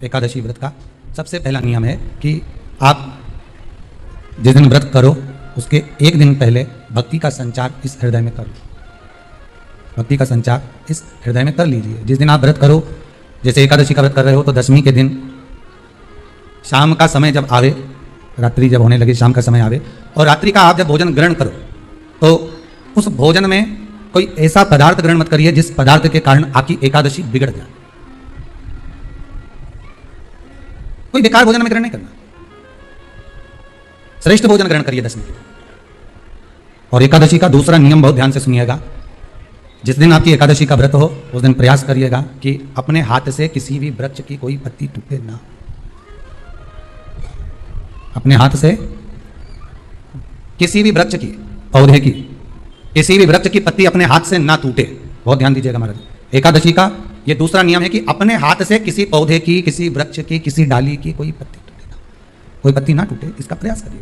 एकादशी व्रत का सबसे पहला नियम है कि आप जिस दिन व्रत करो उसके एक दिन पहले भक्ति का संचार इस हृदय में करो। भक्ति का संचार इस हृदय में कर लीजिए। जिस दिन आप व्रत करो, जैसे एकादशी का व्रत कर रहे हो तो दशमी के दिन शाम का समय जब आवे, रात्रि जब होने लगे, शाम का समय आवे और रात्रि का आप जब भोजन ग्रहण करो तो उस भोजन में कोई ऐसा पदार्थ ग्रहण मत करिए जिस पदार्थ के कारण आपकी एकादशी बिगड़ जाए। कोई बेकार भोजन में ग्रहण नहीं करना, श्रेष्ठ भोजन ग्रहण करिए दशमी के। और एकादशी का दूसरा नियम बहुत ध्यान से सुनिएगा। जिस दिन आपकी एकादशी का व्रत हो उस दिन प्रयास करिएगा कि अपने हाथ से किसी भी वृक्ष की कोई पत्ती टूटे ना। अपने हाथ से किसी भी वृक्ष की, पौधे की, किसी भी वृक्ष की पत्ती अपने हाथ से ना टूटे। बहुत ध्यान दीजिएगा महाराज। एकादशी का ये दूसरा नियम है कि अपने हाथ से किसी पौधे की, किसी वृक्ष की, किसी डाली की कोई पत्ती टूटे ना, कोई पत्ती ना टूटे, इसका प्रयास करिए।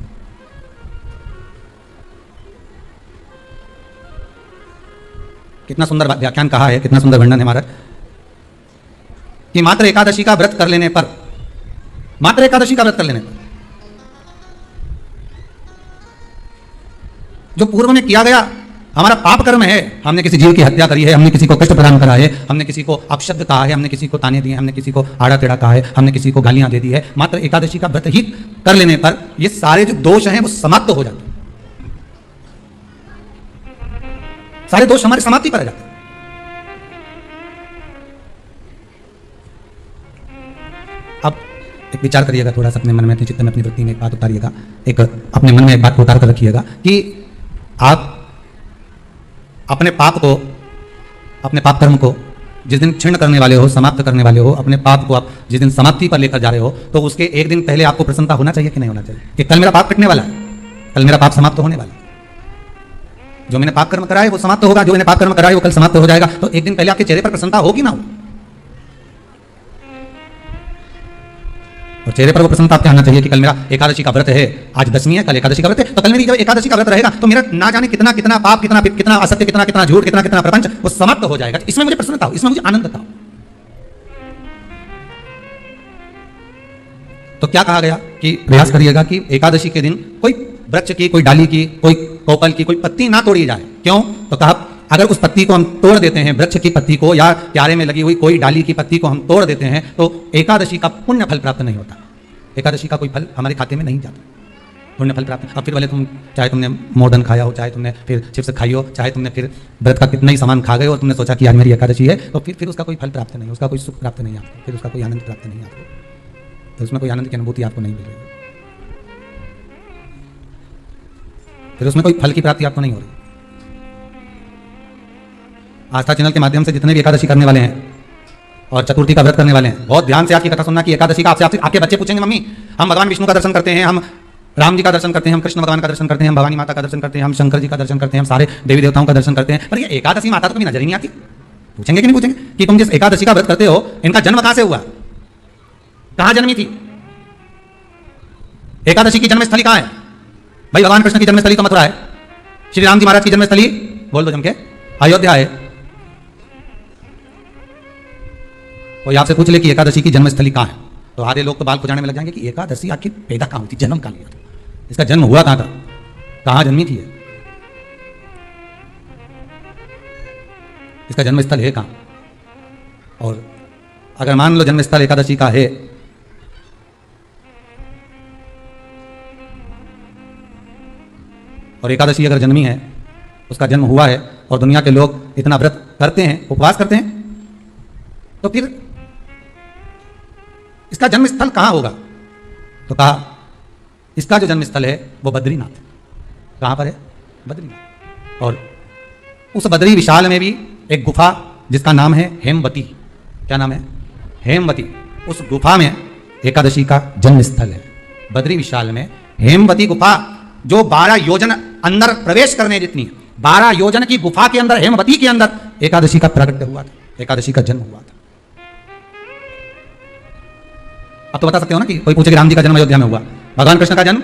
कितना सुंदर व्याख्यान कहा है, कितना सुंदर वर्णन है महाराज कि मात्र एकादशी का व्रत कर लेने पर, मात्र एकादशी का व्रत कर लेने पर जो पूर्व में किया गया हमारा पाप कर्म है, हमने किसी जीव की हत्या करी है, हमने किसी को कष्ट प्रदान करा है, हमने किसी को अपशब्द कहा है, हमने किसी को ताने दिए, हमने किसी को आड़ा टेढ़ा कहा है, हमने किसी को गालियां दे दी है, मात्र एकादशी का व्रत ही कर लेने पर ये सारे जो दोष हैं वो समाप्त हो जाते हैं। सारे दोष हमारे समाप्ति पर आ जाते हैं। अब एक विचार करिएगा थोड़ा सा अपने मन में, अपने चित्त में, अपनी वृत्ति में एक बात उतारिएगा, एक अपने मन में एक बात को उतार कर रखिएगा कि आप अपने पाप को, अपने पाप कर्म को जिस दिन क्षीण करने वाले हो, समाप्त करने वाले हो, अपने पाप को आप जिस दिन समाप्ति पर लेकर जा रहे हो तो उसके एक दिन पहले आपको प्रसन्नता होना चाहिए कि नहीं होना चाहिए कि कल मेरा पाप कटने वाला है, कल मेरा पाप समाप्त होने वाला है। जो मैंने पाप कर्म करा है वो समाप्त होगा, जो मैंने पाप कर्म करा है वो कल समाप्त हो जाएगा। तो एक दिन पहले आपके चेहरे पर प्रसन्नता होगी ना हो, और चेहरे पर वो प्रसन्नता आपके आना चाहिए कि कल मेरा एकादशी का व्रत है, आज दशमी है, कल एकादशी का व्रत है, तो कल मेरी जब एकादशी का व्रत रहेगा तो मेरा ना जाने कितना कितना पाप, कितना कितना असत्य, कितना कितना झूठ, कितना कितना प्रपंच वो समाप्त हो जाएगा। इसमें मुझे प्रसन्नता हो, इसमें मुझे आनंद था। तो क्या कहा गया कि प्रयास करिएगा कि एकादशी के दिन कोई वृक्ष की, कोई डाली की, कोई कोपल की कोई पत्ती ना तोड़ी जाए। क्यों? तो कहा अगर उस पत्ती को हम तोड़ देते हैं, वृक्ष की पत्ती को या क्यारे में लगी हुई कोई डाली की पत्ती को हम तोड़ देते हैं तो एकादशी का पुण्य फल प्राप्त नहीं होता, एकादशी का कोई फल हमारे खाते में नहीं जाता, पुण्य फल प्राप्त। अब फिर भले तुम चाहे तुमने मोदन खाया हो, चाहे तुमने फिर चिप्स खाई हो, चाहे तुमने फिर व्रत का कितना ही सामान खा गए और तुमने सोचा कि आज मेरी एकादशी है, तो फिर उसका कोई फल प्राप्त नहीं, उसका कोई सुख प्राप्त नहीं आपको, फिर उसका कोई आनंद प्राप्त नहीं आपको, तो उसमें कोई आनंद की अनुभूति आपको नहीं मिलेगी, फिर उसमें कोई फल की प्राप्ति आपको नहीं हो रही। आस्था चैनल के माध्यम से जितने भी एकादशी करने वाले हैं और चतुर्थी का व्रत करने वाले हैं, बहुत ध्यान से आपकी कथा सुनना कि एकादशी का आपसे आपके बच्चे पूछेंगे, मम्मी हम भगवान विष्णु का दर्शन करते हैं, हम राम जी का दर्शन करते हैं, हम कृष्ण भगवान का दर्शन करते हैं, हम भवानी माता का दर्शन करते हैं, हम शंकर जी का दर्शन करते हैं, हम सारे देवी देवताओं का दर्शन करते हैं, पर ये एकादशी माता तो कभी नजर ही नहीं आती। पूछेंगे कि नहीं पूछेंगे कि तुम जिस एकादशी का व्रत करते हो इनका जन्म कहां से हुआ, कहां जन्मी थी, एकादशी की जन्मस्थली कहां है? भाई भगवान कृष्ण की जन्मस्थली तो मथुरा है, श्री राम जी महाराज की जन्मस्थली बोल दो जम के अयोध्या है। कोई आपसे पूछ ले कि एकादशी की जन्मस्थली कहां है तो आधे लोग तो बाल खुजाने में लग जाएंगे कि एकादशी आखिर पैदा कहां हुई थी, जन्म कहां लिया था, इसका जन्म हुआ कहां था, कहां जन्मी थी, इसका जन्मस्थल है कहां। और अगर मान लो जन्मस्थल एकादशी का है और एकादशी अगर जन्मी है, उसका जन्म हुआ है और दुनिया के लोग इतना व्रत करते हैं, उपवास करते हैं, तो फिर इसका जन्म स्थल कहां होगा? तो कहा इसका जो जन्म स्थल है वो बद्रीनाथ है। कहां पर है? बद्रीनाथ। और उस बद्री विशाल में भी एक गुफा जिसका नाम है हेमवती। क्या नाम है? हेमवती। उस गुफा में एकादशी का जन्म स्थल है। बद्री विशाल में हेमवती गुफा जो 12 योजन अंदर प्रवेश करने जितनी है, 12 योजन की गुफा के अंदर, हेमवती के अंदर एकादशी का प्राकट्य हुआ था, एकादशी का जन्म हुआ था। अब तो बता सकते हो ना कि कोई पूछे कि राम जी का जन्म अयोध्या में हुआ, भगवान कृष्ण का जन्म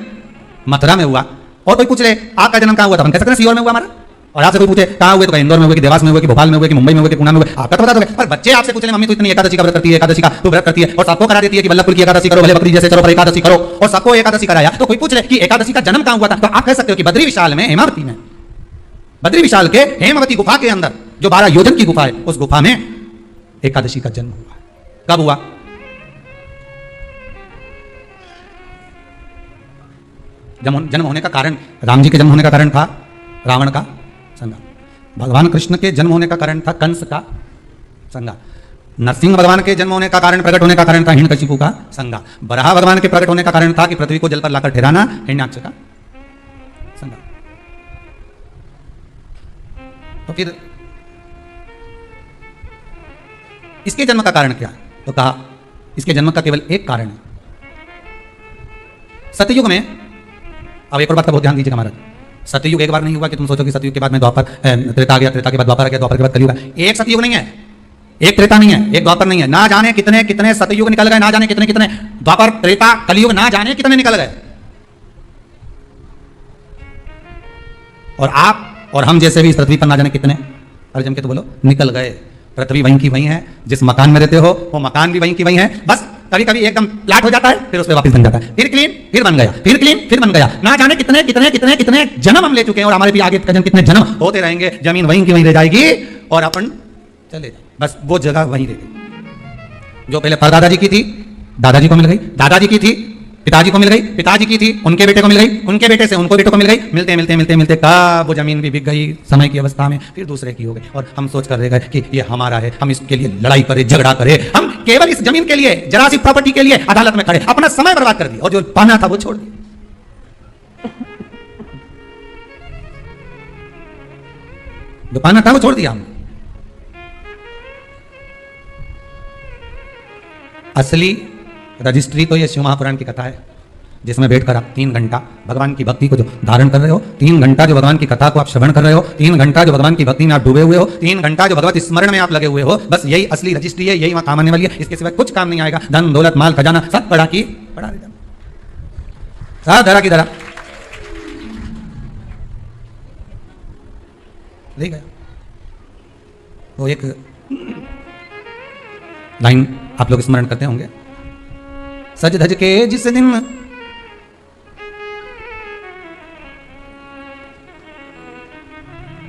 मथुरा में हुआ, और कोई पूछ ले आपका जन्म कहां हुआ था, हम कह सकते हैं सीहोर में हुआ हमारा, और आपसे कोई पूछे कहाँ हुए, तो इंदौर में हुए कि देवास में हुए कि भोपाल में हुए कि मुंबई में हुए कि पुणे में हुए, आपका तो बता दोगे। पर बच्चे आपसे पूछ रहे मम्मी तो इतनी एकादशी का व्रत करती है, एकादशी का तो व्रत करती है, और सबको करा देती है कि वल्लभपुर की एकादशी करो, भले बकरी जैसे चलो पर एकादशी करो, और सबको एकादशी कराया। तो कोई पूछ रहे कि एकादशी का जन्म कहाँ हुआ था, तो आप कह सकते हो कि बद्री विशाल में, हेमावती में, बद्री विशाल के हेमवती गुफा के अंदर जो 12 योजन की गुफा है, उस गुफा में एकादशी का जन्म हुआ। कब हुआ? जन्म होने का कारण, राम जी के जन्म होने का कारण था रावण का संगा, भगवान कृष्ण के जन्म होने का कारण था कंस का संगा, नरसिंह भगवान के जन्म होने का कारण, प्रकट होने का कारण था हिरण्यकशिपु का संगा, बराह भगवान के प्रकट होने का कारण था कि पृथ्वी को जल पर लाकर ठहराना हिरण्याक्ष का संगा। तो फिर इसके जन्म का कारण क्या है? तो कहा इसके जन्म का केवल एक कारण है। सतयुग में, अब एक और बात का बहुत ध्यान दीजिएगा महाराज, सतयुग एक बार नहीं हुआ कि तुम सोचो कि सतयुग के बाद में द्वापर, त्रेता आ गया, त्रेता के बाद द्वापर आ गया, द्वापर के बाद कलयुग। एक सतयुग नहीं है, एक त्रेता नहीं है, एक द्वापर नहीं है, ना जाने कितने कितने सतयुग निकल गए, ना जाने कितने कितने द्वापर, त्रेता, कलयुग, ना जाने कितने निकल गए। और आप और हम जैसे भी इस पृथ्वी पर ना जाने कितने, अरे जम के तो बोलो, निकल गए। पृथ्वी वहीं की वहीं है, जिस मकान में रहते हो वो मकान भी वहीं की वहीं है, बस कभी कभी एकदम फ्लैट हो जाता है, फिर उस पर वापस बन जाता है, फिर क्लीन, फिर बन गया, फिर क्लीन, फिर बन गया। ना जाने कितने कितने कितने कितने जन्म हम ले चुके हैं, और हमारे भी आगे कितने जन्म होते रहेंगे। जमीन वहीं की वहीं रह जाएगी और अपन चले जाए, बस वो जगह वहीं रह गई। जो पहले परदादा जी की थी, दादाजी को मिल गई, दादाजी की थी, पिताजी को मिल गई, पिताजी की थी, उनके बेटे को मिल गई, उनके बेटे से उनको बेटों को मिल गई, मिलते मिलते मिलते मिलते कब वो जमीन भी बिक गई समय की अवस्था में, फिर दूसरे की हो गई, और हम सोच कर रह गए कि ये हमारा है, हम इसके लिए लड़ाई करें, झगड़ा करें, हम केवल इस जमीन के लिए, जरा सी प्रॉपर्टी के लिए अदालत में खड़े, अपना समय बर्बाद कर दिया, और जो पाना था वो छोड़ दिया, जो पाना था वो छोड़ दिया हमने। असली रजिस्ट्री तो ये शिव महापुराण की कथा है, जिसमें बैठकर आप 3 घंटा भगवान की भक्ति को जो धारण कर रहे हो, 3 घंटा जो भगवान की कथा को आप श्रवण कर रहे हो, 3 घंटा जो भगवान की भक्ति में आप डूबे हुए हो, 3 घंटा जो भगवत स्मरण में आप लगे हुए हो, बस यही असली रजिस्ट्री है, यही वहां काम आने वाली है। इसके सिवा कुछ काम नहीं आएगा। धन दौलत माल खजाना सब पड़ा की पड़ा रह जाना, सब धरा की धरा ले गया। वो एक लाइन आप लोग स्मरण करते होंगे, सज धज के जिस दिन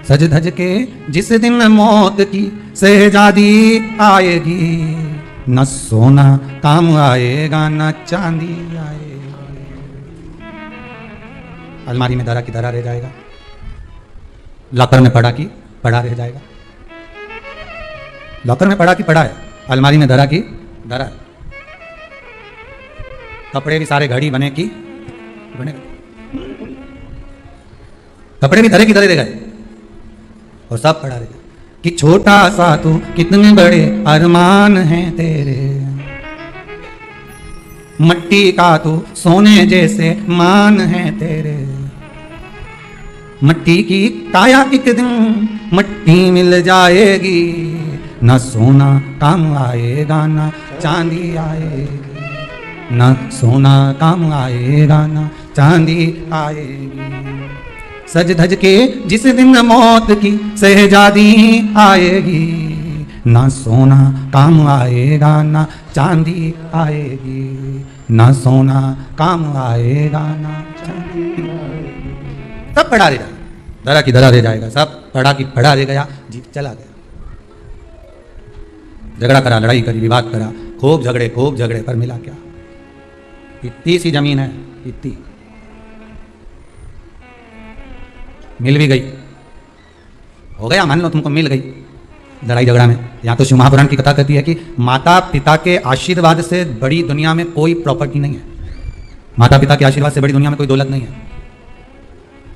सज धज के जिस दिन मौत की शहजादी आएगी, न सोना काम आएगा न चांदी आएगी। अलमारी में धरा की धरा रह जाएगा, लॉकर में पड़ा की पड़ा रह जाएगा, लॉकर में पड़ा की पड़ा है, अलमारी में धरा की धरा है। कपड़े भी सारे घड़ी बने की बने, कपड़े भी धरे की धरे रह गए, और सब पड़ा रह गया कि छोटा सा तू कितने बड़े अरमान हैं तेरे, मट्टी का तू सोने जैसे मान है तेरे, मट्टी की काया एक दिन मट्टी मिल जाएगी, न सोना काम आएगा न चांदी आएगी, न सोना काम आएगा न चांदी आएगी। सज धज के जिस दिन मौत की शहजादी आएगी, न सोना काम आएगा न चांदी आएगी, न सोना काम आएगा न चांदी आएगी। सब पड़ा रह जाएगा, धरा की धरा रह जाएगा, सब पड़ा की पड़ा रह गया, जीत चला गया। झगड़ा करा, लड़ाई करी, विवाद करा, खूब झगड़े पर मिला क्या? इतनी सी जमीन है, इतनी मिल भी गई, हो गया, मान लो तुमको मिल गई लड़ाई झगड़ा में। यहाँ तो शिव महापुराण की कथा कहती है कि माता पिता के आशीर्वाद से बड़ी दुनिया में कोई प्रॉपर्टी नहीं है, माता पिता के आशीर्वाद से बड़ी दुनिया में कोई दौलत नहीं है।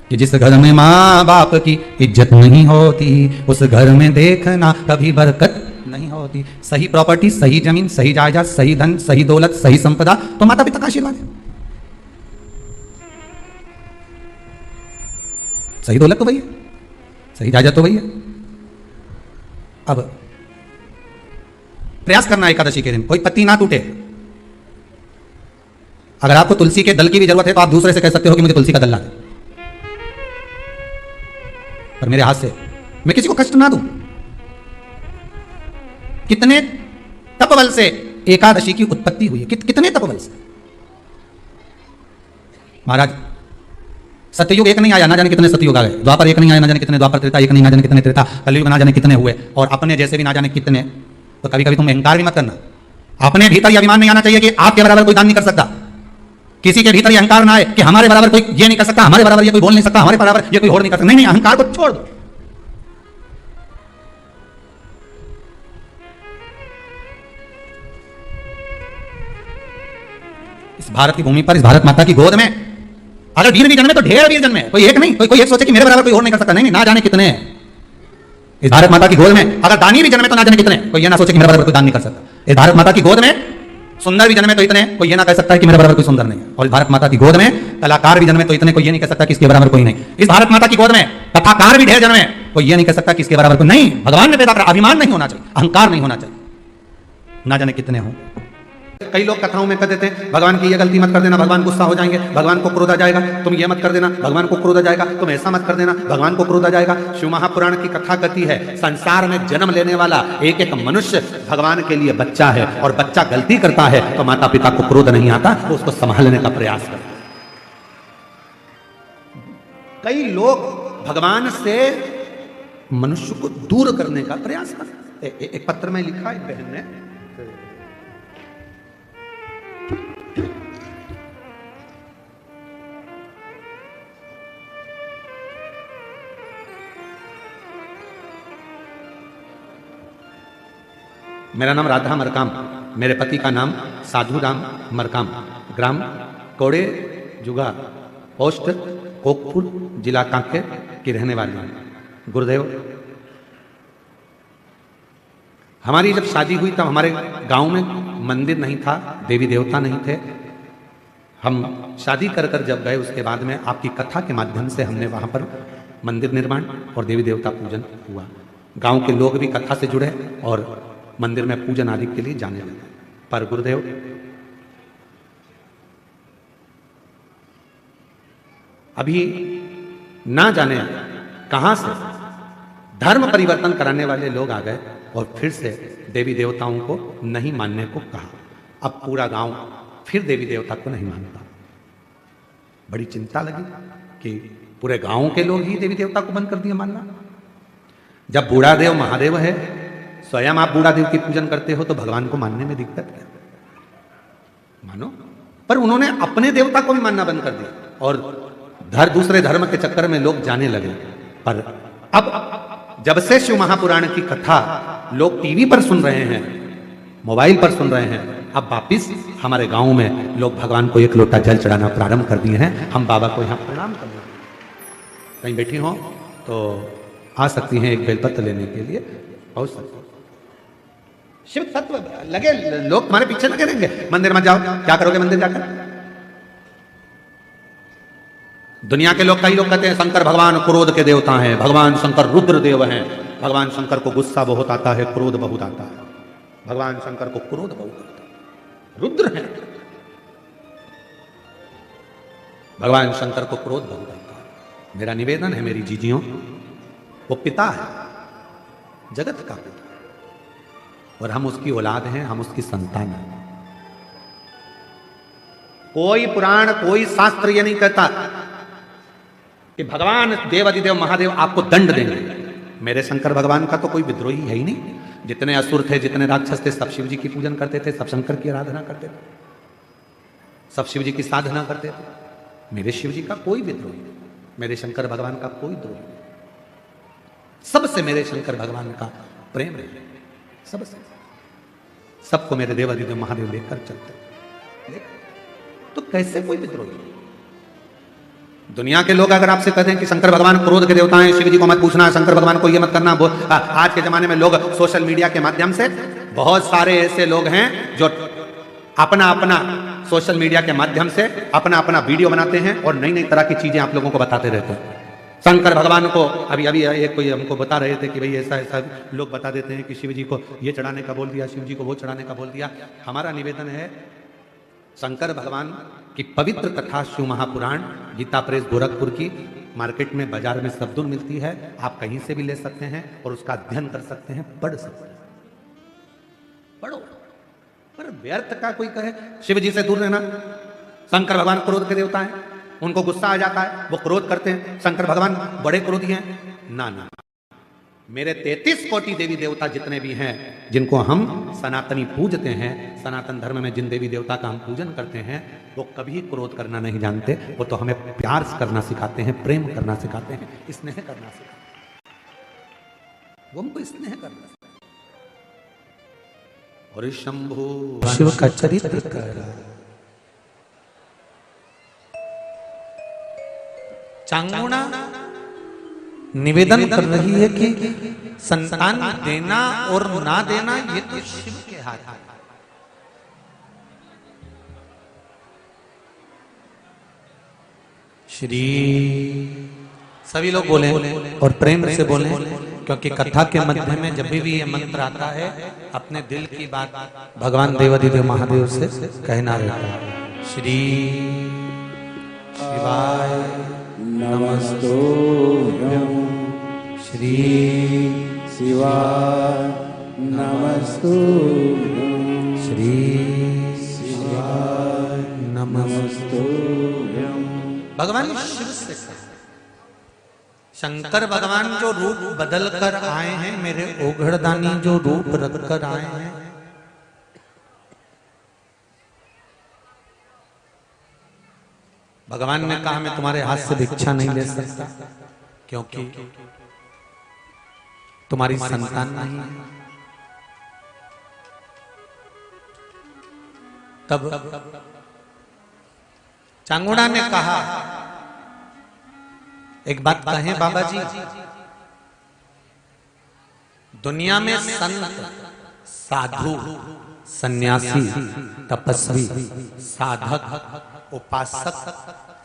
कि जिस घर में माँ बाप की इज्जत नहीं होती, उस घर में देखना कभी बरकत नहीं होती। सही प्रॉपर्टी, सही जमीन, सही जायदाद, सही धन, सही दौलत, सही संपदा तो माता पिता का आशीर्वाद है। सही दौलत तो वही है, सही जायदाद तो वही है। अब प्रयास करना एकादशी के दिन कोई पत्ती ना टूटे। अगर आपको तुलसी के दल की भी जरूरत है तो आप दूसरे से कह सकते हो कि मुझे तुलसी का दल ला दे। पर मेरे हाथ से मैं किसी को कष्ट ना दूं। कितने तपबल से एकादशी की उत्पत्ति हुई है, कितने तपबल से। महाराज सत्ययुग एक नहीं आया, ना जाने कितने सत्ययुग आ गए। द्वापर एक नहीं आया, ना जाने कितने द्वापर। त्रेता एक नहीं, ना जाने कितने त्रेता। कलयुग ना जाने कितने हुए, और अपने जैसे भी ना जाने कितने। तो कभी कभी तुम अहंकार भी मत करना। अपने भीतर ये अभिमान नहीं आना चाहिए कि आपके बराबर कोई दान नहीं कर सकता। किसी के भीतर ये अहंकार ना आए कि हमारे बराबर कोई ये नहीं कर सकता, हमारे बराबर ये कोई बोल नहीं सकता, हमारे बराबर ये कोई होड़ नहीं कर सकता। नहीं, अहंकार को छोड़ दो। इस भारत की भूमि पर, इस भारत माता की गोद में अगर वीर भी जन्मे तो ढेर वीर जन्मे। कोई एक नहीं, कोई एक सोचे कि मेरे बराबर कोई और नहीं कर सकता। नहीं, ना जाने कितने हैं इस भारत माता की गोद में। अगर दानी भी जन्मे तो ना जाने कितने। कोई ये ना सोचे कि मेरे बराबर कोई दान नहीं कर सकता। इस भारत माता की गोद में सुंदर भी जन्मे तो इतने। कोई ये ना कह सकता है कि मेरे बराबर कोई सुंदर नहीं है। और इस भारत माता की गोद में कलाकार भी जन्मे तो इतने। कोई ये नहीं कह सकता कि इसके बराबर कोई नहीं। इस भारत माता की गोद में कथाकार भी ढेर जन्मे। कोई ये नहीं कह सकता कि इसके बराबर कोई नहीं। भगवान ने पैदा करा। अभिमान नहीं होना चाहिए, अहंकार नहीं होना चाहिए। ना जाने कितने हो। कई लोग कथाओं में कह देते हैं भगवान की ये गलती मत कर देना, भगवान गुस्सा हो जाएंगे, भगवान को क्रोध आ जाएगा। तुम ये मत कर देना, भगवान को क्रोध आ जाएगा। तुम ऐसा मत कर देना, भगवान को क्रोध आ जाएगा। शिव महापुराण की कथा कहती है संसार में जन्म लेने वाला एक एक मनुष्य भगवान के लिए बच्चा है, और बच्चा गलती करता है तो माता पिता को क्रोध नहीं आता, तो उसको संभालने का प्रयास करता है। कई लोग भगवान से मनुष्य को दूर करने का प्रयास करते हैं। एक पत्र में लिखा एक बहन ने, मेरा नाम राधा मरकाम, मेरे पति का नाम साधु राम मरकाम, ग्राम कोड़े जुगा, पोस्ट कोकपुर, जिला कांकेर की रहने वाली हूँ। गुरुदेव, हमारी जब शादी हुई तब हमारे गांव में मंदिर नहीं था, देवी देवता नहीं थे। हम शादी कर कर जब गए उसके बाद में आपकी कथा के माध्यम से हमने वहाँ पर मंदिर निर्माण और देवी देवता पूजन हुआ। गांव के लोग भी कथा से जुड़े और मंदिर में पूजन आदि के लिए जाने लगे। पर गुरुदेव, अभी ना जाने कहां से धर्म परिवर्तन कराने वाले लोग आ गए और फिर से देवी देवताओं को नहीं मानने को कहा। अब पूरा गांव फिर देवी देवता को नहीं मानता। बड़ी चिंता लगी कि पूरे गांव के लोग ही देवी देवता को बंद कर दिया मानना। जब बूढ़ा देव महादेव है, स्वयं आप बूढ़ा देव की पूजन करते हो, तो भगवान को मानने में दिक्कत क्या? मानो। पर उन्होंने अपने देवता को भी मानना बंद कर दिया और दूसरे धर्म के चक्कर में लोग जाने लगे। पर अब जब से शिव महापुराण की कथा लोग टीवी पर सुन रहे हैं, मोबाइल पर सुन रहे हैं, अब वापिस हमारे गांव में लोग भगवान को एक लोटा जल चढ़ाना प्रारंभ कर दिए हैं। हम बाबा को यहाँ प्रणाम कर रहे हैं। कहीं बैठी हो तो आ सकती हैं एक बेलपत्र लेने के लिए, पहुंच सकते। शिव तत्व लगे, लोग तुम्हारे पीछे लगे रहेंगे। मंदिर मत जाओ, क्या करोगे मंदिर जाकर? दुनिया के लोग, कई लोग कहते हैं शंकर भगवान क्रोध के देवता हैं, भगवान शंकर रुद्र देव हैं, भगवान शंकर को गुस्सा बहुत आता है, क्रोध बहुत आता है, भगवान शंकर को क्रोध बहुत आता है, रुद्र हैं, भगवान शंकर को क्रोध बहुत आता है। मेरा निवेदन है मेरी जीजियों, वो पिता है, जगत का पिता, और हम उसकी औलाद हैं, हम उसकी संतान हैं। कोई पुराण, कोई शास्त्र ये नहीं कहता कि भगवान देवाधिदेव महादेव आपको दंड देंगे। मेरे शंकर भगवान का तो कोई विद्रोही है ही नहीं। जितने असुर थे, जितने राक्षस थे, सब शिव जी की पूजन करते थे, सब शंकर की आराधना करते थे, सब शिव जी की साधना करते थे। मेरे शिव जी का कोई विद्रोही नहीं, मेरे शंकर भगवान का कोई द्रोही नहीं। सबसे मेरे शंकर भगवान का प्रेम है, सबसे। सबको मेरे देवाधिदेव महादेव लेकर चलते, तो कैसे कोई विद्रोही? दुनिया के लोग अगर आपसे कहते हैं कि शंकर भगवान क्रोध के देवता हैं, शिव जी को मत पूछना, शंकर भगवान को ये मत करना। आज के जमाने में लोग सोशल मीडिया के माध्यम से, बहुत सारे ऐसे लोग हैं जो अपना अपना सोशल मीडिया के माध्यम से अपना अपना वीडियो बनाते हैं और नई नई तरह की चीजें आप लोगों को बताते रहते हैं। शंकर भगवान को अभी एक कोई हमको बता रहे थे कि भाई ऐसा ऐसा लोग बता देते हैं कि शिव जी को ये चढ़ाने का बोल दिया, शिव जी को वो चढ़ाने का बोल दिया। हमारा निवेदन है, शंकर भगवान की पवित्र कथा शिव महापुराण, गीता प्रेस गोरखपुर की, मार्केट में, बाजार में सब्दुल मिलती है, आप कहीं से भी ले सकते हैं और उसका अध्ययन कर सकते हैं, पढ़ सकते हैं। पढ़ो। पर व्यर्थ का कोई कहे शिव जी से दूर रहना, शंकर भगवान क्रोध के देवता हैं, उनको गुस्सा आ जाता है, वो क्रोध करते हैं, शंकर भगवान बड़े क्रोधी हैं। ना ना, मेरे 33 कोटि देवी देवता जितने भी हैं, जिनको हम सनातनी पूजते हैं, सनातन धर्म में जिन देवी देवता का हम पूजन करते हैं, वो कभी क्रोध करना नहीं जानते। वो तो हमें प्यार करना सिखाते हैं, प्रेम करना सिखाते हैं, स्नेह करना सिखाते हैं। वो हमको स्नेह करना सिखाते हैं। और शंभु शिव का चरित्र कर चांगुणा निवेदन कर रही है कि संतान देना और ना देना ये तो शिव के हाथ है। श्री सभी लोग बोले और प्रेम से बोले, क्योंकि कथा के मध्य में जब भी ये मंत्र आता है, अपने दिल की बात भगवान देवाधिदेव महादेव से कहना रहता है। श्री शिवाय नमस्तुभ्यं श्री शिवाय नमस्तुभ्यं श्री शिवाय नमस्तुभ्यं। भगवान शिव से शंकर भगवान जो रूप बदल कर आए हैं, मेरे ओघड़दानी जो रूप रख कर आए हैं, भगवान ने कहा मैं तुम्हारे हाथ से भिक्षा नहीं ले सकता, क्योंकि तुम्हारी संतान नहीं है। तब चांगुड़ा ने कहा, एक बात कहें बाबा जी, दुनिया में संत, साधु, सन्यासी, तपस्वी, साधक, उपासक,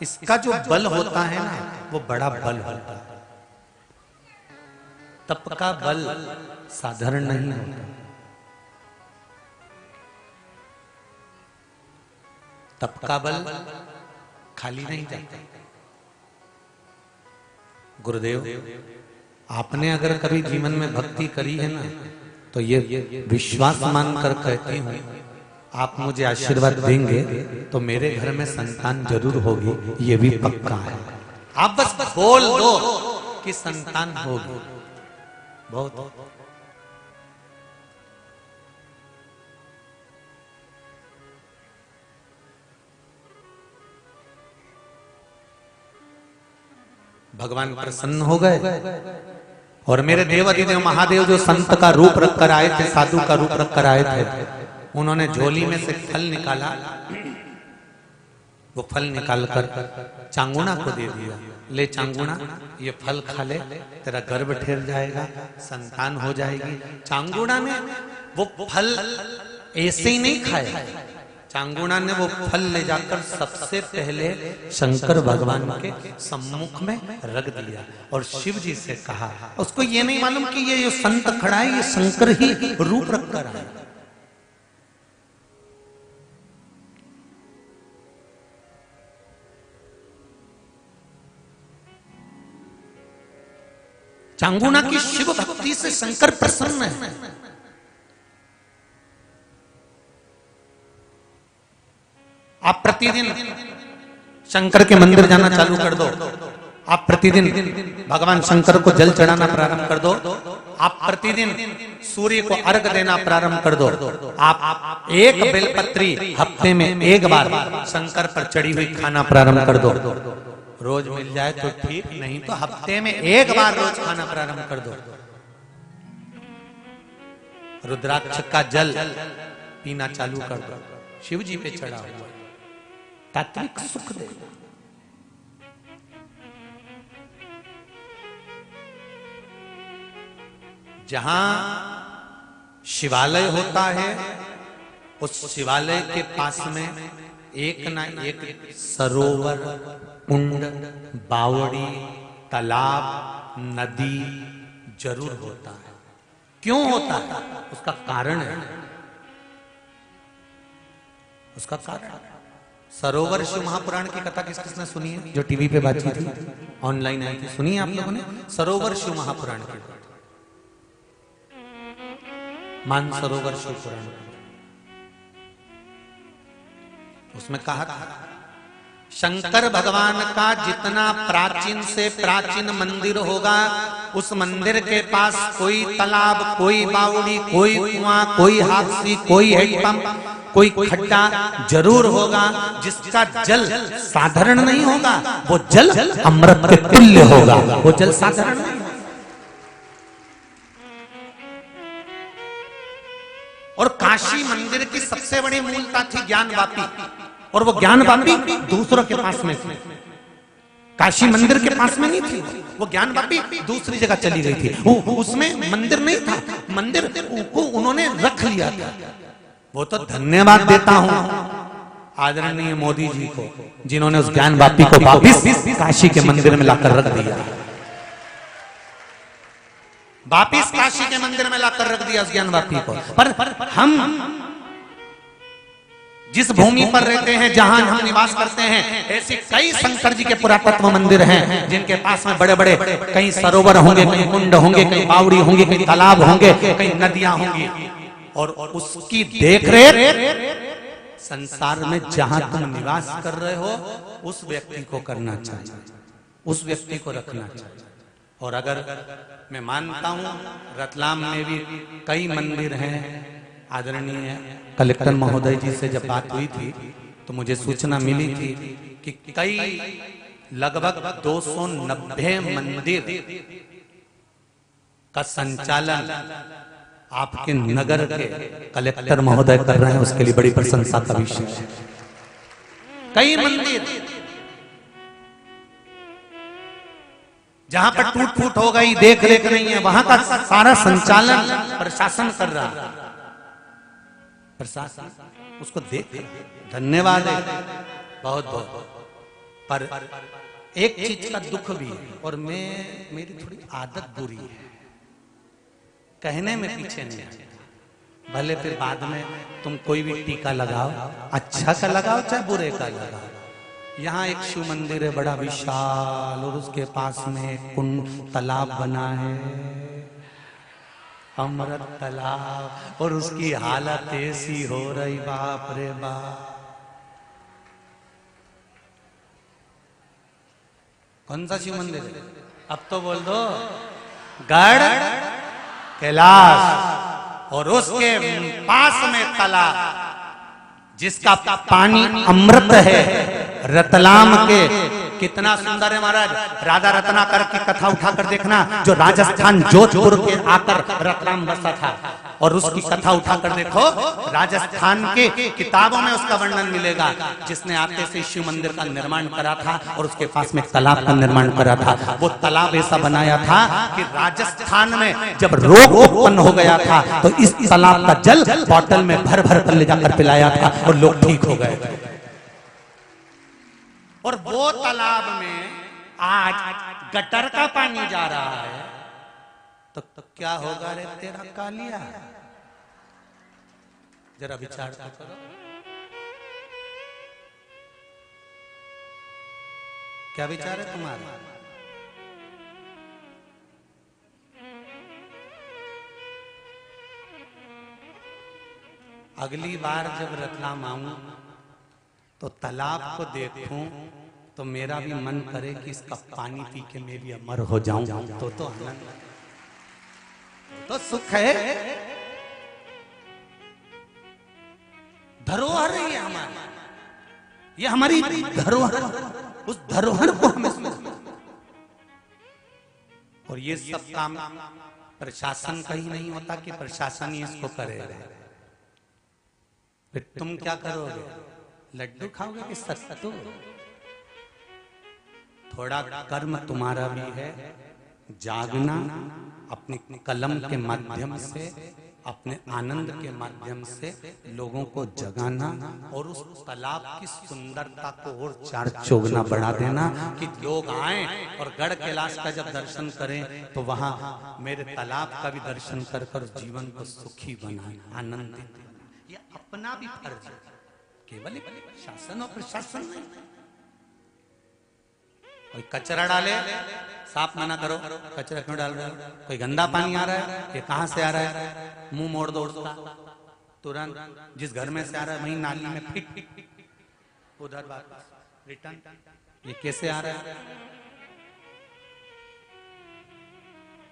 इसका जो बल होता है ना, वो बड़ा बल होता है। तप का बल साधारण नहीं होता। तप का बल खाली नहीं जाता। गुरुदेव, आपने अगर कभी जीवन में भक्ति करी है ना, तो ये विश्वास मानकर कहती हूं, आप मुझे आशीर्वाद देंगे तो मेरे घर में संतान जरूर होगी, ये भी पक्का है। आप बस बोल दो कि संतान होगी, बहुत। भगवान प्रसन्न हो गए और मेरे देवाधिदेव महादेव जो संत का रूप रखकर आए थे, साधु का रूप रखकर आए थे, उन्होंने झोली में से फल निकाला। वो फल निकालकर चांगुणा को दे दिया, ले चांगुणा, ये फल खा ले, तेरा गर्भ ठहर जाएगा, संतान हो जाएगी। चांगुणा ने वो फल ऐसे ही नहीं खाए, चांगुणा ने वो फल ले जाकर सबसे पहले शंकर भगवान के सम्मुख में रख दिया और शिव जी से कहा। उसको ये नहीं मालूम कि ये जो संत खड़ा है, ये शंकर ही रूप रखकर आया। चांगुणा की शिव भक्ति से शंकर प्रसन्न है। आप प्रतिदिन शंकर के मंदिर जाना चालू कर दो, आप प्रतिदिन भगवान शंकर को जल चढ़ाना प्रारंभ कर दो, आप प्रतिदिन सूर्य को अर्घ देना प्रारंभ कर दो, आप एक बेलपत्री हफ्ते में एक बार शंकर पर चढ़ी हुई खाना प्रारंभ कर दो। रोज मिल जाए तो ठीक, नहीं तो हफ्ते में एक बार रोज खाना प्रारंभ कर दो। रुद्राक्ष का जल पीना चालू कर दो, शिव जी पे चढ़ा हुआ, तात्विक सुख दे। जहां शिवालय होता है, उस शिवालय के पास में एक ना एक सरोवर, कुंड, बावड़ी, तालाब, नदी जरूर होता है। क्यों होता है? उसका कारण है, उसका कारण है। सरोवर शिव महापुराण की कथा किस किसने सुनी है? जो टीवी पे बातचीत थी, ऑनलाइन आई थी, सुनी है आप लोगों ने? सरोवर शिव महापुराण की, मानसरोवर शिव पुराण। उसमें कहा था शंकर भगवान का जितना प्राचीन से प्राचीन मंदिर होगा, उस मंदिर के पास कोई तालाब, कोई बावड़ी, कोई कुआं, कोई हाथसी, कोई हैंडपंप, कोई खड्डा जरूर होगा, जिसका जल साधारण नहीं होगा, वो जल अमृत के तुल्य होगा। वो जल साधारण नहीं होगा। और काशी मंदिर की सबसे बड़ी मूलता थी ज्ञान वापी, और वो ज्ञान वापी दूसरों के पास में थी, काशी मंदिर के पास में नहीं थी। वो ज्ञान वापी दूसरी जगह चली गई थी, उसमें मंदिर नहीं था, मंदिर को उन्होंने रख लिया था। वो तो धन्यवाद देता हूं आदरणीय मोदी जी को, जिन्होंने उस ज्ञान वापी को वापिस काशी के मंदिर में लाकर रख दिया, वापिस काशी के मंदिर में लाकर रख दिया उस ज्ञान वापी को। पर हम जिस भूमि पर रहते हैं, जहां हम निवास करते हैं, ऐसे कई शंकर जी के पुरातत्व मंदिर हैं, जिनके पास में बड़े बड़े कई सरोवर होंगे, कई कुंड होंगे, कई बावड़ी होंगे, कई तालाब होंगे, कई नदियां होंगी, और उसकी देखरेख संसार में जहां तुम निवास कर रहे हो उस व्यक्ति को करना चाहिए, उस व्यक्ति को रखना चाहिए। और अगर मैं मानता हूं रतलाम में भी कई मंदिर हैं, आदरणीय कलेक्टर महोदय जी से जब बात हुई थी तो मुझे सूचना मिली थी कि कई लगभग 290 मंदिर का संचालन आपके नगर के कलेक्टर महोदय कर रहे हैं, उसके लिए बड़ी प्रशंसा का विषय है। कई मंदिर जहां पर टूट फूट हो गई, देख रेख नहीं है, वहां का सारा संचालन प्रशासन कर रहा है, प्रशासन उसको देख, धन्यवाद है बहुत बहुत। पर एक चीज का दुख भी है, और मेरी थोड़ी आदत बुरी है, कहने में पीछे नहीं आता। भले फिर बाद में तुम कोई भी टीका लगाओ, अच्छा का लगाओ चाहे बुरे का लगाओ। यहाँ एक शिव मंदिर है बड़ा विशाल, और उसके पास में एक कुंड तालाब बना है, अमृत तालाब, और उसकी हालत ऐसी हो रही, बाप रे बाप। कौन सा शिव मंदिर है? अब तो बोल दो, गढ़ कैलाश, और उसके पास में तालाब जिसका पानी अमृत है। रतलाम के कितना सुंदर है महाराज, राधा रत्नाकर की कथा उठाकर देखना, जो राजस्थान जोधपुर के आकर रतलाम बसा था, और उसकी कथा उठाकर देखो, राजस्थान के किताबों में उसका वर्णन मिलेगा, जिसने आते से शिव मंदिर का निर्माण करा था और उसके पास में तालाब का निर्माण करा था। वो तालाब ऐसा बनाया था कि राजस्थान में जब रोग उत्पन्न हो गया था तो इस तालाब का जल बोतल में भर भर कर ले जाकर पिलाया था और लोग ठीक हो गए। और वो तालाब में आज गटर का पानी जा रहा है, तो क्या होगा रे तेरा कालिया? जरा विचार तो करो, क्या विचार है तुम्हारा? अगली बार जब रतलाम आऊं तो तालाब को देखूं तो मेरा भी मन करे कि इसका पानी पी के मैं भी अमर हो जाऊं, तो आनंद, तो सुख है। धरोहर है ये हमारी, ये हमारी धरोहर, उस धरोहर को हमें, और ये सब काम प्रशासन का ही नहीं होता कि प्रशासन ही इसको करेगा। फिर तुम क्या करोगे? लड्डू खाओगे कि सत्तू? थोड़ा कर्म तुम्हारा भी है, जागना, अपने कलम के माध्यम से, अपने आनंद के माध्यम से लोगों को जगाना, और उस तालाब की सुंदरता को और चार चौगुना बढ़ा देना कि लोग आए और गढ़ कैलाश का जब दर्शन करें तो वहां मेरे तालाब का भी दर्शन कर कर जीवन को सुखी बनाए, आनंदित। ये अपना भी फर्ज है, केवल शासन और प्रशासन नहीं। कोई कचरा डाले, साफ मना करो, कचरा क्यों डाल रहे हो? कोई गंदा पानी आ रहा है, ये कहां से आ रहा है, मुंह मोड़ दो उसका तुरंत। जिस घर में से आ रहा है वहीं नाली में फिट, उधर वापस रिटर्न। ये कैसे आ रहा है?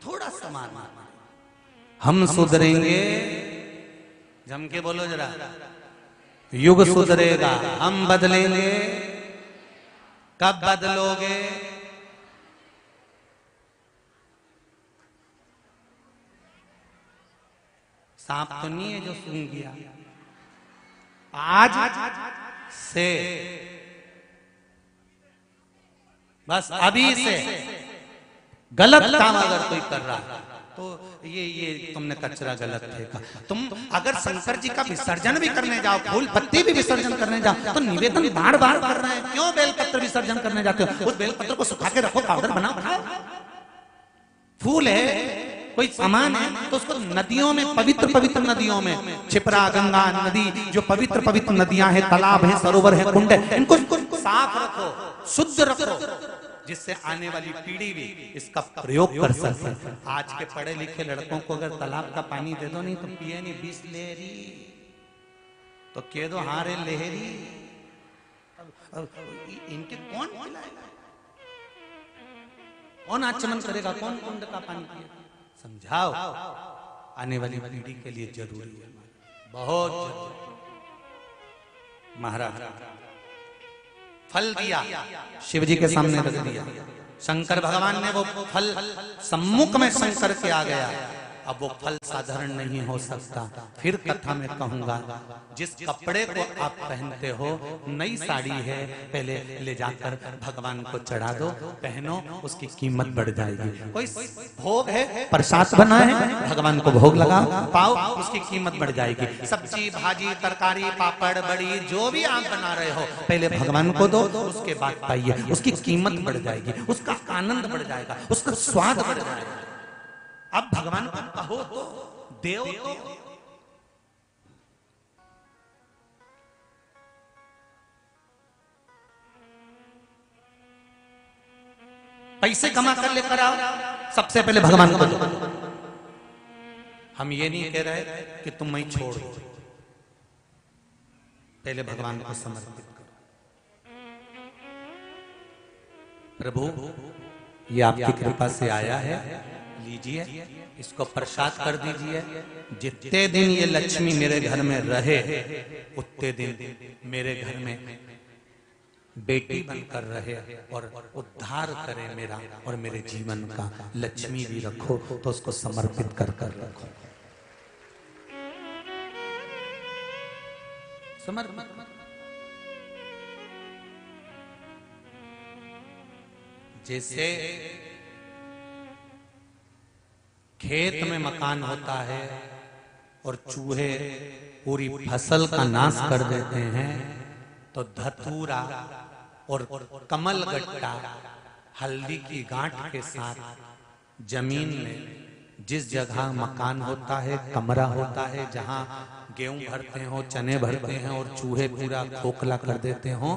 थोड़ा समान। हम सुधरेंगे, जम के बोलो जरा, युग सुधरेगा, हम बदलेंगे। कब बदलोगे? सांप तो नहीं है जो सूंघ गया, आज से, बस अभी से गलत काम अगर कोई कर रहा है तो ये तुमने कचरा गलत फेंका। तुम अगर शंकर जी का विसर्जन भी करने जाओ, फूल पत्ती भी विसर्जन करने जाओ, तो निवेदन बार बार कर रहे हैं, क्यों बेलपत्र विसर्जन करने जाते हो? उस बेलपत्र को सुखा के रखो, पाउडर बनाओ। फूल है, कोई सामान है, तो उसको नदियों में, पवित्र पवित्र नदियों में, क्षिप्रा, गंगा नदी, जो पवित्र पवित्र नदियां हैं, तालाब है, सरोवर है, कुंड है, इनको साफ रखो, शुद्ध रखो, जिससे आने वाली पीढ़ी भी इसका प्रयोग कर सके। आज के पढ़े लिखे लड़कों को अगर तालाब का पानी दे दो, नहीं तो पिए नहीं, बिसलेरी तो कह दो, हाँ रे लहरी। इनके कौन पिलाएगा, कौन आचमन करेगा, कौन कुंड का पानी पिएगा? समझाओ, आने वाली पीढ़ी के लिए जरूरी है, बहुत जरूरी। महाराज फल दिया, शिव जी के सामने रख दिया, शंकर भगवान ने वो फल सम्मुख में शंकर के आ गया। अब वो फल साधारण नहीं हो सकता। फिर कथा में कहूंगा, जिस कपड़े को आप पहनते हो, नई साड़ी है, पहले ले जाकर भगवान को चढ़ा दो, पहनो, उसकी कीमत बढ़ जाएगी। कोई भोग है, प्रसाद बना है, भगवान को भोग लगाओ, पाओ, उसकी कीमत बढ़ जाएगी। सब्जी, भाजी, तरकारी, पापड़, बड़ी, जो भी आप बना रहे हो, पहले भगवान को दो, उसके बाद पाइए, उसकी कीमत बढ़ जाएगी, उसका आनंद बढ़ जाएगा, उसका स्वाद बढ़ जाएगा। अब भगवान को कहो तो, देव तो, पैसे कमा कर लेकर आओ, सबसे पहले भगवान को दो। हम ये नहीं कह रहे कि तुम मैं छोड़ दो, पहले भगवान को समर्पित करो। प्रभु ये आपकी कृपा से आया है, लीजिए, इसको प्रसाद कर दीजिए। जितने दिन ये लक्ष्मी मेरे घर में रहे, उतने दिन मेरे घर में बेटी बनकर रहे और उद्धार करे मेरा और मेरे जीवन का। लक्ष्मी भी रखो तो उसको समर्पित कर कर रखो। समर्पित। जैसे खेत में मकान होता है और चूहे पूरी फसल का नाश कर देते हैं, तो धतूरा और कमल गट्टा हल्दी की गांठ के साथ जमीन में जिस जगह मकान होता है, कमरा होता है, जहां गेहूं भरते हो, चने भरते हैं और चूहे पूरा खोखला कर देते हो,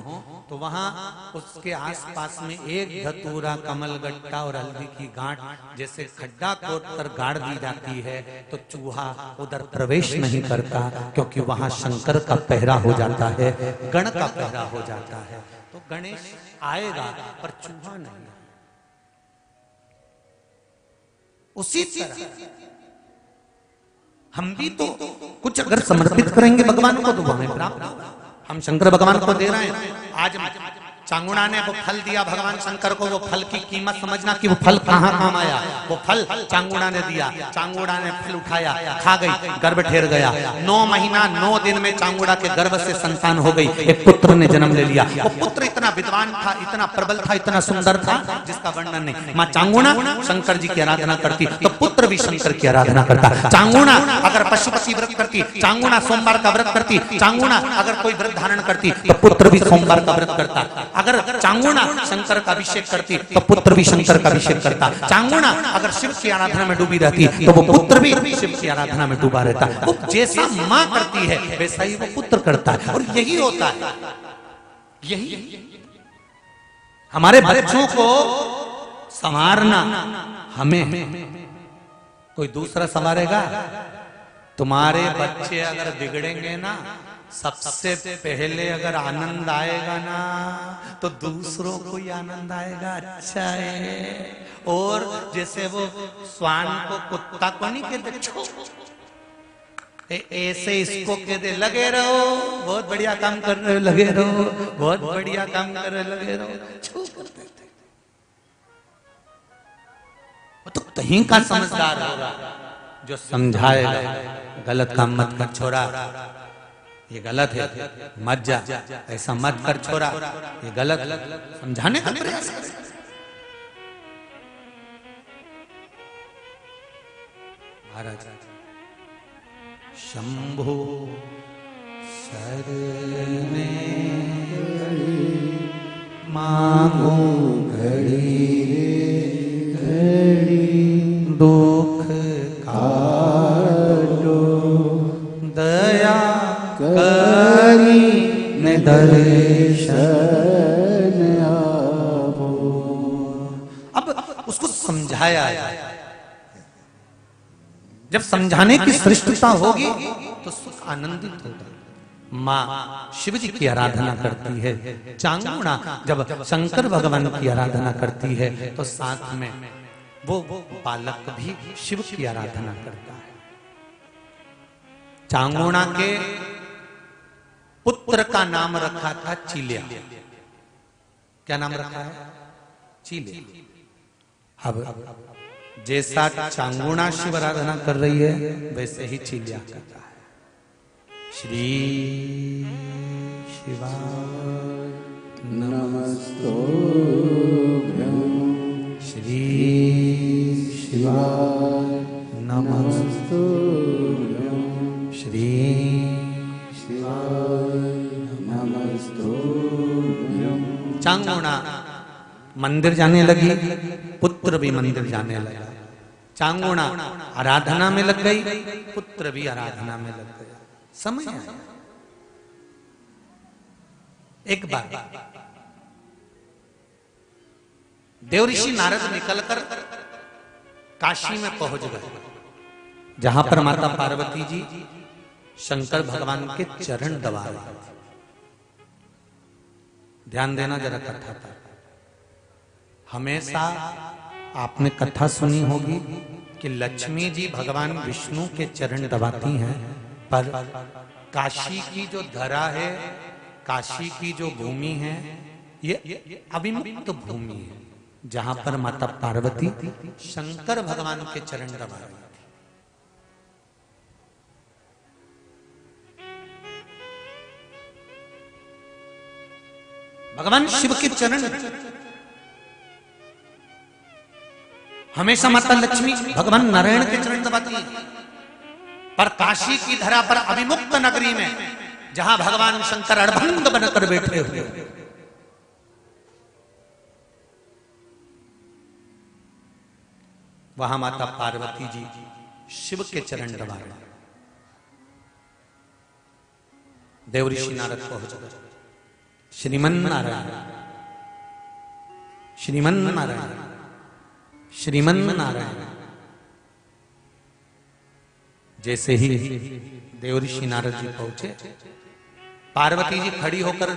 तो वहां उसके आसपास में एक धतूरा, कमल गट्टा और हल्दी की गांठ जैसे खड्डा खोद कर गाड़ दी जाती है, तो चूहा उधर प्रवेश नहीं करता, क्योंकि वहां शंकर का पहरा हो जाता है, गण का पहरा हो जाता है। तो गणेश आएगा पर चूहा नहीं। उसी तरह हम भी तो कुछ अगर समर्पित करेंगे भगवान को, तो हमें प्राप्त होगा। हम शंकर भगवान को दे रहे हैं। आज चांगुड़ा ने वो फल दिया भगवान शंकर को, वो फल की कीमत समझना कि वो फल कहाँ काम आया। वो फल चांगुड़ा ने दिया, चांगुड़ा ने फल उठाया, खा गई, गर्भ ठेर गया। 9 महीना 9 दिन में चांगुड़ा के गर्भ से संतान हो गई, एक पुत्र ने जन्म ले लिया। वो पुत्र इतना इतना विद्वान था, इतना प्रबल था, इतना सुंदर था जिसका वर्णन नहीं। माँ चांगुणा शंकर जी की आराधना करती तो पुत्र भी शंकर की आराधना करता। चांगुणा अगर पशुपति व्रत करती, चांगुणा सोमवार का व्रत करती, चांगुणा अगर कोई व्रत धारण करती तो पुत्र भी सोमवार का व्रत करता। अगर चांगुणा शंकर का अभिषेक करती तो पुत्र भी शंकर का अभिषेक करता। चांगुणा अगर शिव की आराधना में डूबी रहती तो वो पुत्र भी शिव की आराधना में डूबा रहता। वो जैसा माँ करती है वैसा ही वो पुत्र करता है। और यही होता है, यही हमारे बच्चों को संवारना हमें, कोई दूसरा संवारेगा? तुम्हारे बच्चे अगर बिगड़ेंगे ना, सबसे पहले अगर आनंद आएगा ना तो दूसरों को ही आनंद आएगा। अच्छा है। और जैसे वो स्वान को कुत्ता को नहीं कहते छो, ऐसे इसको कहते लगे रहो, बहुत बढ़िया काम कर रहे हो, लगे रहो, बहुत बढ़िया काम कर रहे हो, लगे रहो, छो करते थे। वो तो कहीं का समझदार होगा जो समझाएगा, गलत काम मत कर छोरा, ये गलत है, मत जा, ऐसा मत कर छोरा, ये गलत, समझाने का प्रयास करें। महाराज शंभो शरणे मांगो घड़ी घड़ी दुख काटो दया करी ने दर्शन आवो। अब उसको समझाया जाए। जब समझाने की श्रेष्ठता होगी तो सुख आनंदित होगा। माँ शिव जी की आराधना करती है, चांगुणा जब शंकर भगवान की आराधना करती है तो साथ में वो बालक भी शिव की आराधना करता है। चांगुणा के पुत्र का नाम रखा था चीलिया। क्या नाम रखा है? चीलिया। अब जैसा चांगुणा शिव आराधना कर रही है वैसे ही चीलिया करता है। श्री शिवाय नमस्तुभ्यं, श्री शिवाय नमस्तुभ्यं, श्री शिवाय नमस्तुभ्यं। चांगुणा मंदिर जाने लगी, पुत्र भी मंदिर जाने लगा। चांगुणा आराधना में लग गई, पुत्र भी आराधना में लग गया। समय आया। एक बार देवऋषि नारद निकलकर काशी में पहुंच गए, जहां पर माता पार्वती जी शंकर भगवान के चरण दबा रहे। ध्यान देना जरा कथा पर। हमेशा आपने कथा सुनी होगी कि लक्ष्मी जी भगवान विष्णु के चरण दबाती हैं, पर काशी की जो धरा है, काशी की जो भूमि है, ये अविमुक्त भूमि है, जहां पर माता पार्वती शंकर भगवान के चरण दबा रही थी। भगवान शिव के चरण हमेशा माता लक्ष्मी भगवान नारायण के चरण दबाती है, पर काशी की धरा पर अविमुक्त नगरी में जहां भगवान शंकर अड़भंग बनकर बैठे हुए, वहां माता पार्वती जी शिव के चरण दबा रहे। देवऋषि नारद पहुंच गए। श्रीमन नारायण, श्रीमन नारायण, श्रीमन नारायण। जैसे ही देवऋषि नारद जी पहुंचे, पार्वती जी खड़ी होकर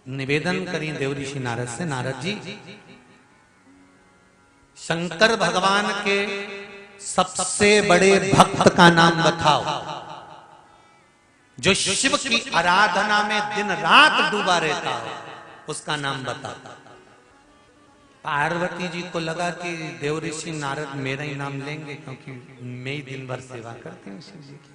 निवेदन करी देवऋषि नारद से, नारद जी शंकर भगवान के सबसे बड़े भक्त का नाम बताओ, जो शिव की आराधना में दिन रात डूबा रहता हो, उसका नाम बताओ। पार्वती जी को लगा कि देवऋषि नारद मेरा ही नाम लेंगे, क्योंकि मैं ही दिन भर सेवा करती हूँ शिव जी की।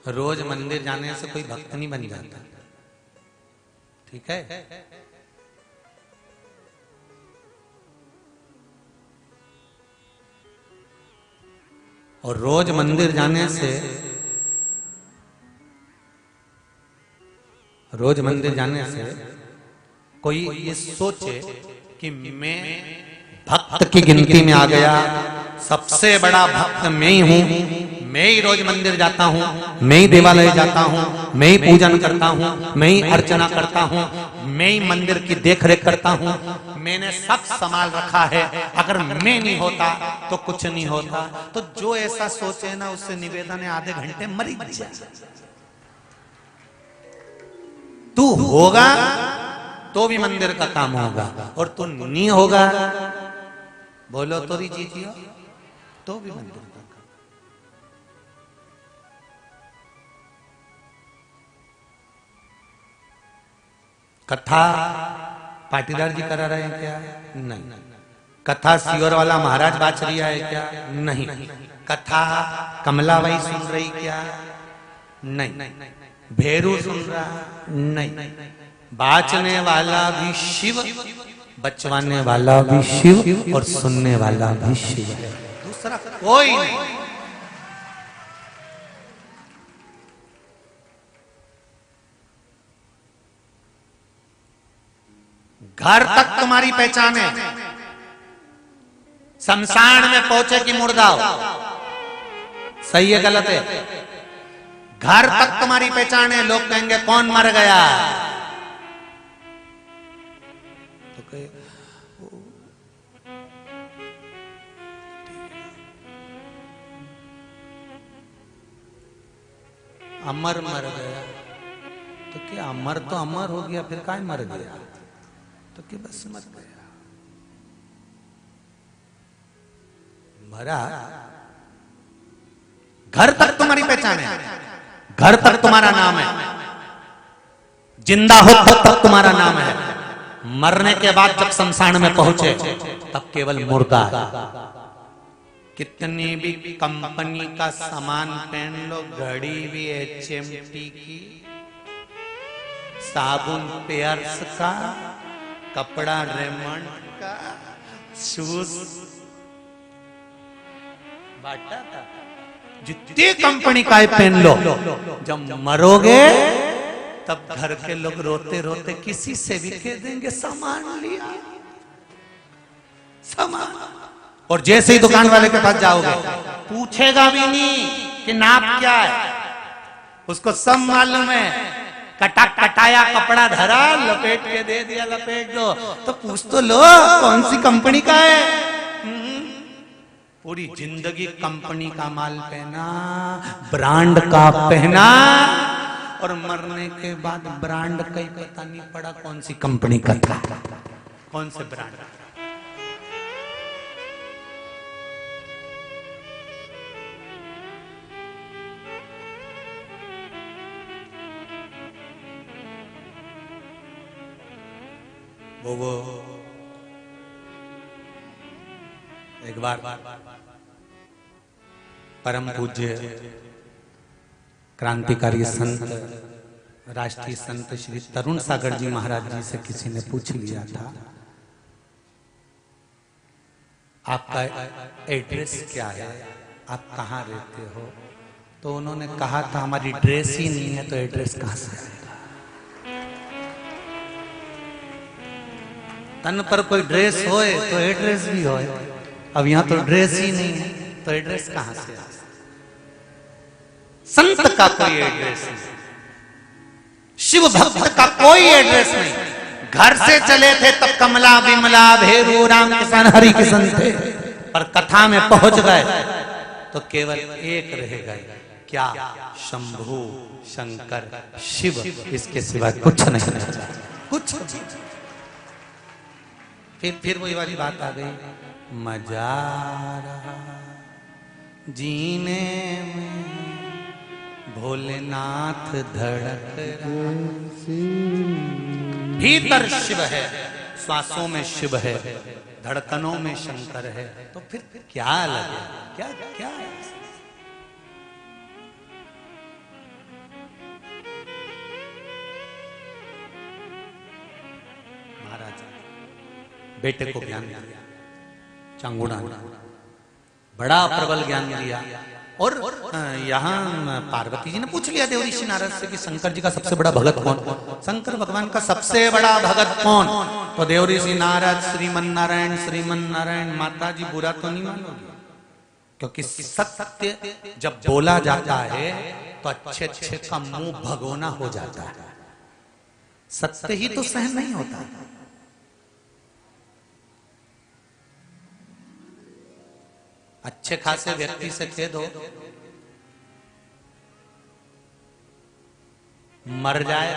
रोज मंदिर जाने से कोई भक्त नहीं बन जाता, ठीक है। और रोज मंदिर जाने से, रोज मंदिर जाने से कोई ये सोचे कि मैं भक्त की गिनती में आ गया, सबसे बड़ा भक्त मैं ही हूं, मैं ही रोज मंदिर जाता हूं, मैं ही देवालय जाता हूं, मैं ही पूजन करता हूं, मैं ही अर्चना करता हूं, मैं ही मंदिर की देखरेख करता हूं, मैंने सब संभाल रखा है, अगर मैं नहीं होता तो कुछ नहीं होता। तो जो ऐसा सोचे ना, उससे निवेदन है आधे घंटे मरी जाए। तू होगा तो भी मंदिर का काम होगा, और तू नहीं होगा, बोलो तो री जीजियो, तो भी मंदिर का काम। कथा पाटीदार जी करा रहे हैं क्या? नहीं। कथा सियोर वाला महाराज बाच रही है क्या? नहीं। कथा कमलाबाई सुन रही क्या? नहीं। भेरू सुन रहा? नहीं। बाचने वाला भी शिव, बचवाने वाला भी शिव, और सुनने वाला भी शिव है, दूसरा कोई नहीं। घर तक तुम्हारी पहचान है, शमशान में पहुंचे कि मुर्दा हो, सही है गलत है? घर तक तुम्हारी पहचान है, लोग कहेंगे कौन मर गया, तो कहे अमर मर गया, तो क्या अमर तो अमर हो गया, फिर काय मर गया, तो क्या बस मर गया, मरा। घर तक तुम्हारी पहचान है, घर तक तुम्हारा नाम है, जिंदा हो तब तुम्हारा नाम है, मरने के बाद जब शमशान में पहुंचे तब केवल मुर्दा है। कितनी भी कंपनी का सामान पहन लो, घड़ी भी HMT की, साबुन पेयर्स का, कपड़ा रेमंड का, शूज बाटा का, जितनी कंपनी का पहन लो, जब मरोगे तब घर के लोग रोते रोते किसी से भी कह देंगे सामान लिया, सामान। और जैसे ही दुकान वाले के पास जाओगे, पूछेगा भी नहीं कि नाप क्या है, उसको सब मालूम है, कटाया कपड़ा धरा, लपेट के दे दिया, लपेट दो, तो पूछ तो लो कौन सी कंपनी का है। पूरी जिंदगी कंपनी का माल पहना, ब्रांड का पहना, और मरने के बाद ब्रांड का ही पता नहीं पड़ा कौन सी कंपनी का था, कौन से ब्रांड। वो एक बार परम पूज्य क्रांतिकारी संत, राष्ट्रीय संत श्री तरुण सागर जी महाराज जी से किसी ने पूछ लिया था, आपका एड्रेस क्या है, आप कहाँ रहते हो? तो उन्होंने कहा था हमारी ड्रेस ही नहीं है तो एड्रेस कहाँ से आएगा? तन पर कोई ड्रेस होए तो एड्रेस भी होए, अब यहाँ तो ड्रेस ही नहीं है तो एड्रेस कहाँ से आएगा? संत का कोई एड्रेस नहीं, शिव भक्त का कोई एड्रेस नहीं। घर से चले थे तब कमला विमला भेरू राम किशन हरि किशन थे, पर कथा में पहुंच गए तो केवल एक रह गए, क्या? शंभु शंकर शिव, इसके सिवा कुछ नहीं रहा, कुछ। फिर वही वाली बात आ गई, मजा रहा जीने में, भोलेनाथ धड़क रहा, भीतर शिव है, श्वासों में शिव है, धड़कनों में शंकर है, तो फिर क्या लगे? क्या क्या है? बेटे को ज्ञान दिया चांगुड़ा ने, बड़ा प्रबल ज्ञान दिया। और यहाँ पार्वती जी ने पूछ लिया देव ऋषि नारद से कि शंकर जी का सबसे बड़ा भगत कौन, शंकर भगवान का सबसे बड़ा भगत कौन? तो देव ऋषि नारद श्रीमन नारायण माता जी बुरा तो नहीं मानोगी, क्योंकि सत्य जब बोला जाता है तो अच्छे अच्छे का मुंह भगोना हो जाता है। सत्य ही तो सहन नहीं होता। अच्छे खासे व्यक्ति से कह दो मर जाए,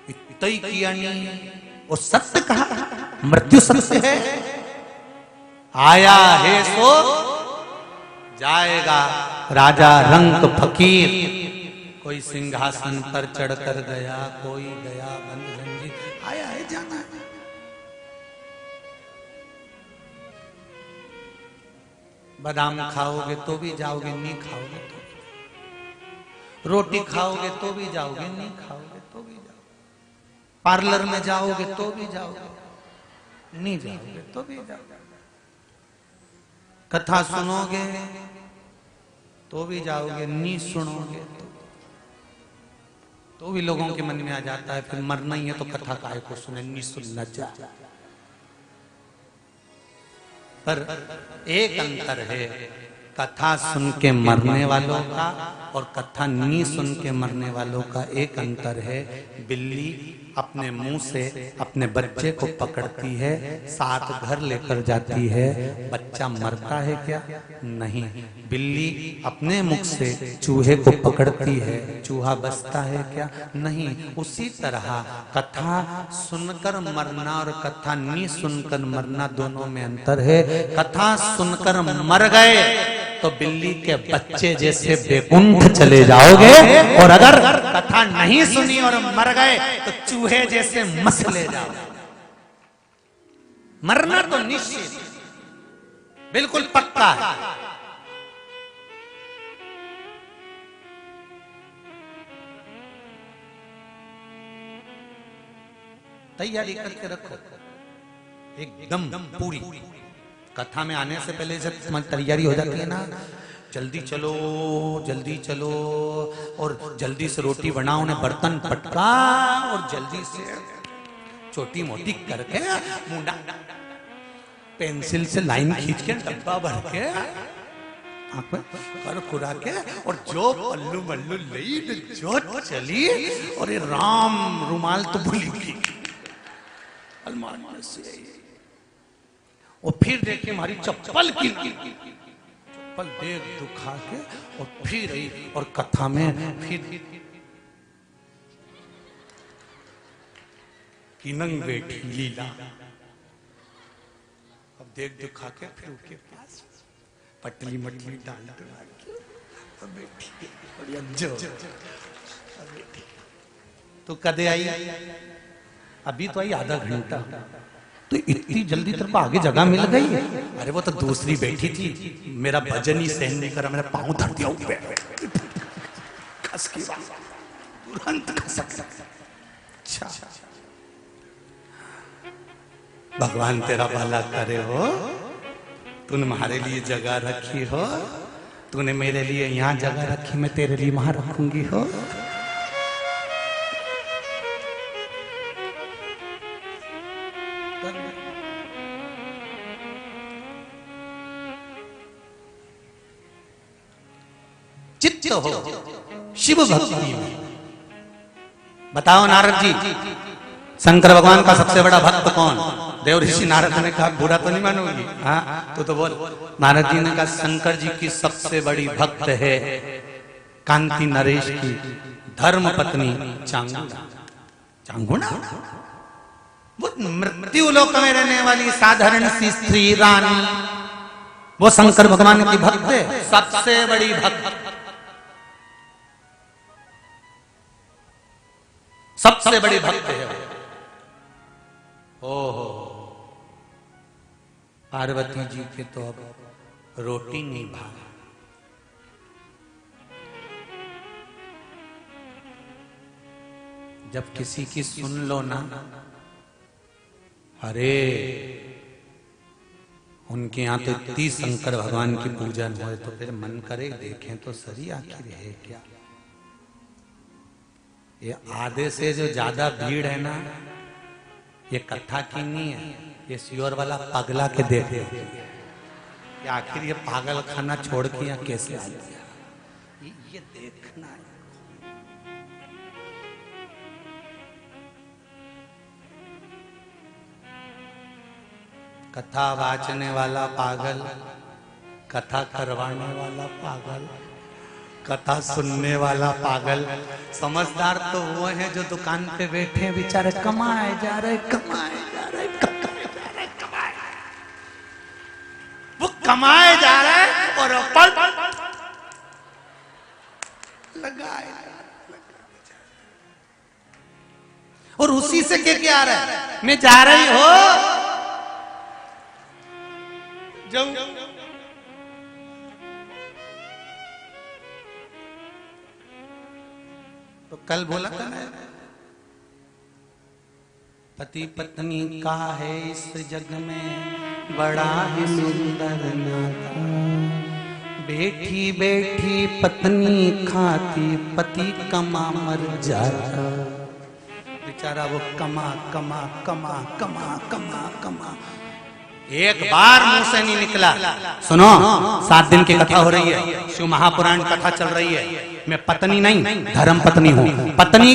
इतना ही किया नहीं, वो सत्य कहा, मृत्यु सत्य है। आया है सो जाएगा, राजा रंक फकीर, कोई सिंहासन पर चढ़कर गया, कोई गया बंद जंजीर, आया है जाना है। बादाम खाओगे तो भी जाओगे, नहीं खाओगे तो भी। रोटी खाओगे तो भी जाओगे, नहीं खाओगे तो भी जाओगे। पार्लर में जाओगे तो भी जाओगे, नहीं जाओगे तो भी जाओगे। कथा सुनोगे तो भी जाओगे, नहीं सुनोगे तो भी लोगों के मन में आ जाता है फिर मरना ही है तो कथा काहे को सुने, नहीं सुनना चाहिए। पर एक अंतर है कथा सुन के मरने वालों का और कथा नहीं सुन के मरने वालों का। एक अंतर है, बिल्ली अपने मुंह से अपने बच्चे को पकड़ती है, साथ घर लेकर जाती है, बच्चा मरता है क्या? नहीं। बिल्ली अपने मुख से चूहे को पकड़ती है, चूहा बचता है क्या? नहीं। उसी तरह कथा सुनकर मरना और कथा नहीं सुनकर मरना, दोनों में अंतर है। कथा सुनकर मर गए तो बिल्ली के बच्चे जैसे बेकुंठ चले जाओगे, और अगर कथा नहीं सुनी और मर गए तो चूहे जैसे मसले जाओगे। मरना तो निश्चित, बिल्कुल पक्का है। तैयारी करके रखो एकदम पूरी। कथा में आने से पहले जब तुम्हारी तैयारी हो जाती है ना, जल्दी चलो और जल्दी से रोटी बनाओ, उन्हें बर्तन पटका और जल्दी से छोटी मोटी करके मुंडा पेंसिल से लाइन खींच के डब्बा भर के आंख में कर खुरा के, और जो पल्लू मल्लू लई जो चली, और ये राम रुमाल तो भूली गई अलमारी से। और फिर देखिए हमारी चप्पल की चप्पल देख दुखा के, और फिर आई और कथा में फिर किनंग बेटी लीला, अब देख दुखा के फिर उसके पास पटली मटली डाल के बेटी बढ़िया जो तो कदे आई, अभी तो आई आधा घंटा, तो इतनी जल्दी तेरे को आगे जगह मिल गई? अरे वो तो दूसरी बैठी थी, मेरा भजन ही सहन नहीं करा, मेरा पांव धर दिया खस के तुरंत खसक। अच्छा भगवान तेरा भला करे हो, तूने हमारे लिए जगह रखी हो, तूने मेरे लिए यहाँ जगह रखी, मैं तेरे लिए वहां रखूंगी हो। चित्त हो शिव भक्ति में। बताओ नारद जी, शंकर भगवान का सबसे बड़ा भक्त कौन? देव ऋषि नारद ने कहा बुरा तो नहीं मानोगी? हाँ तो बोल। नारद जी ने कहा शंकर जी की सबसे बड़ी भक्त है कांति नरेश की धर्म पत्नी चांगुना। चांगुना वो मृत्यु लोक में रहने वाली साधारण सी स्त्री रानी, वो शंकर भगवान की भक्त है, सबसे बड़ी भक्त, सबसे बड़ी भक्त है। ओहो पार्वती जी के तो अब रोटी नहीं भागा। जब किसी की सुन लो ना अरे उनके यहाँ तो इतनी शंकर भगवान की पूजन हो तो फिर मन करे देखें तो सही आखिर है क्या। ये आधे से जो ज्यादा भीड़ है ना, ये कथा की नहीं है, ये सियोर वाला पगला के देख रहे आखिर ये पागल खाना छोड़ के यहाँ कैसे आ गया, ये देखना है। कथा वाचने वाला पागल, कथा करवाने वाला पागल, कथा सुनने वाला पागल। समझदार तो वो है जो दुकान पे बैठे हैं बेचारे, कमाए जा रहे, कमाए जा रहे, कमाए जा रहे, कमाए, वो कमाए जा रहे और लगाए, और उसी से क्या आ रहा है, मैं जा रही हो जाऊं। तो कल बोला था ना, पति पत्नी का है इस जग में बड़ा ही सुंदर नाता, बैठी बैठी पत्नी खाती पति कमा मर जाता, बेचारा वो कमा कमा कमा कमा कमा कमा, एक बार मुंह से नहीं निकला। सुनो, 7 दिन की कथा हो रही है, शिव महापुराण कथा चल रही है। मैं पत्नी नहीं धर्म पत्नी हूँ। पत्नी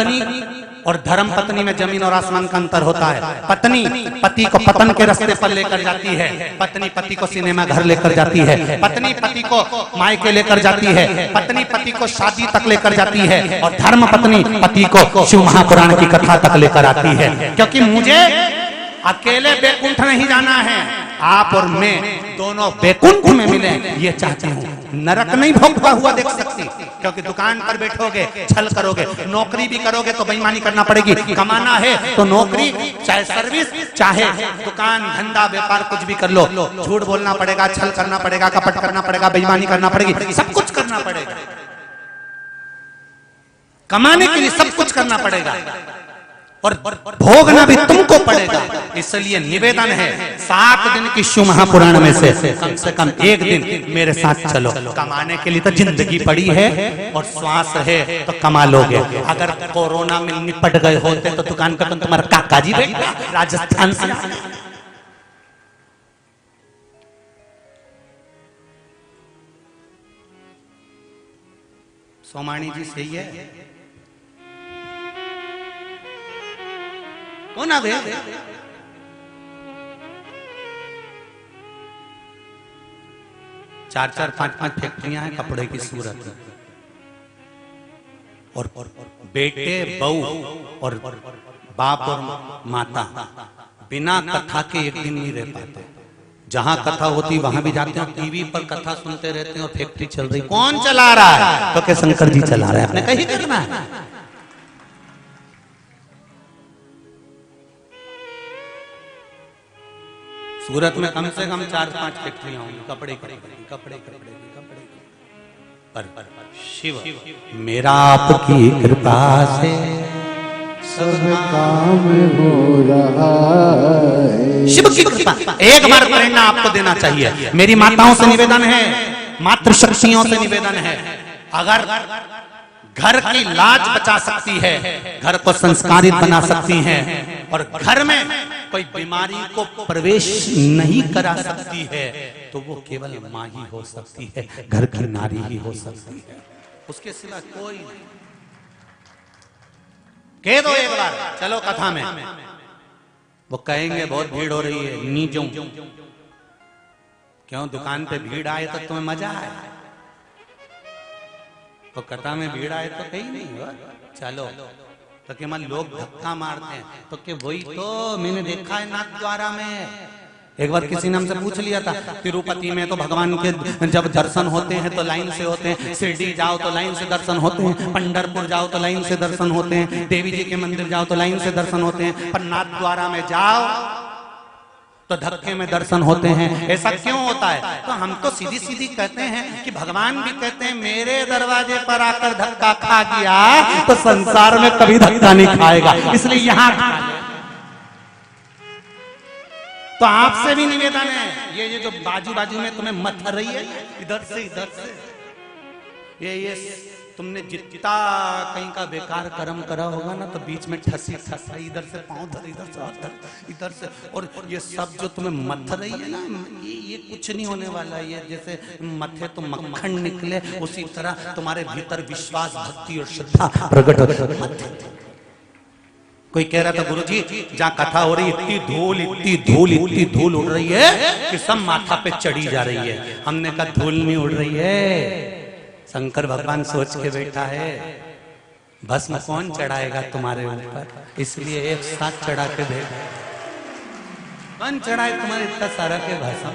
और धर्म पत्नी में जमीन और आसमान का अंतर होता है। पत्नी पति को पतन के रास्ते पर लेकर जाती है, पत्नी पति को सिनेमा घर लेकर जाती है, पत्नी पति को मायके लेकर जाती है, पत्नी पति को शादी तक लेकर जाती है, और धर्म पत्नी पति को शिव महापुराण की कथा तक लेकर आती है। क्योंकि मुझे अकेले बैकुंठ नहीं जाना है, आप और मैं दोनों बैकुंठ में मिले, ये चाहती हूँ। नरक नहीं भोगता हुआ देख सकती, क्योंकि दुकान पर बैठोगे छल करोगे, नौकरी भी करोगे तो बेईमानी करना पड़ेगी। कमाना है तो नौकरी चाहे सर्विस चाहे दुकान धंधा व्यापार कुछ भी कर लो, झूठ बोलना पड़ेगा, छल करना पड़ेगा, कपट करना पड़ेगा, बेईमानी करना पड़ेगी, सब कुछ करना पड़ेगा। कमाने के लिए सब कुछ करना पड़ेगा और भोगना भी तुमको पड़ेगा। इसलिए निवेदन है, 7 दिन की शिव महापुराण में से कम 1 दिन मेरे साथ चलो। कमाने के लिए तो जिंदगी पड़ी है और श्वास है तो कमा लोगे। अगर कोरोना में निपट गए होते तो दुकान पर तुम्हारा काका जी बैठा राजस्थान से। सोमानी जी सही है कौन आ गया? 4-4, 5-5 फैक्ट्रियां हैं कपड़े की सूरत में, और बेटे बहू और बाप और माता बिना कथा के एक दिन नहीं रह पाते। जहां कथा होती वहां भी जाते हैं, टीवी पर कथा सुनते रहते हैं और फैक्ट्री चल रही, कौन चला रहा है? तो क्या शंकर जी चला रहे हैं, आपने कहीं करना है। सूरत में कम से कम 4-5 फैक्ट्रियां होंगी कपड़े कपड़े पर शिव मेरा आपकी कृपा से सब काम हो रहा है। शिव की कृपा एक बार प्रेरणा आपको देना चाहिए। मेरी माताओं से निवेदन है, मातृशक्तियों से निवेदन है, अगर घर की लाज बचा सकती है, घर को संस्कारित बना सकती हैं, और घर में कोई बीमारी को प्रवेश नहीं करा सकती है, तो वो केवल माँ ही हो सकती है, घर की नारी ही हो सकती है, उसके सिवा कोई नहीं। कह दो एक बार, चलो कथा में। वो कहेंगे बहुत भीड़ हो रही है, नहीं जाऊं। क्यों? दुकान पे भीड़ आए तो तुम्हें मजा आए, तो कथा में भीड़ आए तो कहीं नहीं हुआ। चलो तो कि मन लोग धक्का मारते हैं, तो कि वही तो मैंने देखा है नाथ द्वारा में। एक बार किसी ने हमसे पूछ लिया था, तिरुपति में तो भगवान के जब दर्शन होते हैं तो लाइन से होते हैं, शिरडी जाओ तो लाइन से दर्शन होते हैं, पंढरपुर जाओ तो लाइन से दर्शन होते हैं, देवी जी के मंदिर जाओ तो लाइन से दर्शन होते हैं, पर नाथ द्वारा में जाओ तो धक्के में दर्शन होते हैं। ऐसा क्यों होता है? तो हम तो सीधी सीधी कहते हैं कि भगवान भी कहते हैं मेरे दरवाजे पर आकर धक्का खा गया तो संसार में कभी धक्का नहीं खाएगा, इसलिए यहाँ तो आपसे भी निवेदन है, ये जो बाजू बाजू में तुम्हें मत रही है इधर से ये तुमने जितना कहीं का बेकार कर्म करा होगा ना, तो बीच में ठसी इधर से पांव धर, इधर से और ये सब जो तुम्हें मथ रही है ना, ये कुछ नहीं होने वाला। ये जैसे मथे तो मक्खन निकले, उसी तरह तुम्हारे भीतर विश्वास, भक्ति और श्रद्धा प्रकट होती। कोई कह रहा था गुरुजी जहाँ कथा हो रही इतनी धूल उड़ रही है कि सब माथा पे चढ़ी जा रही है। हमने कहा धूल नहीं उड़ रही है, शंकर भगवान सोच के बैठा है भस्म कौन चढ़ाएगा तुम्हारे ऊपर, इसलिए एक साथ चढ़ा के भेज। कौन चढ़ाए तुम्हारे इतना सारा के भस्म?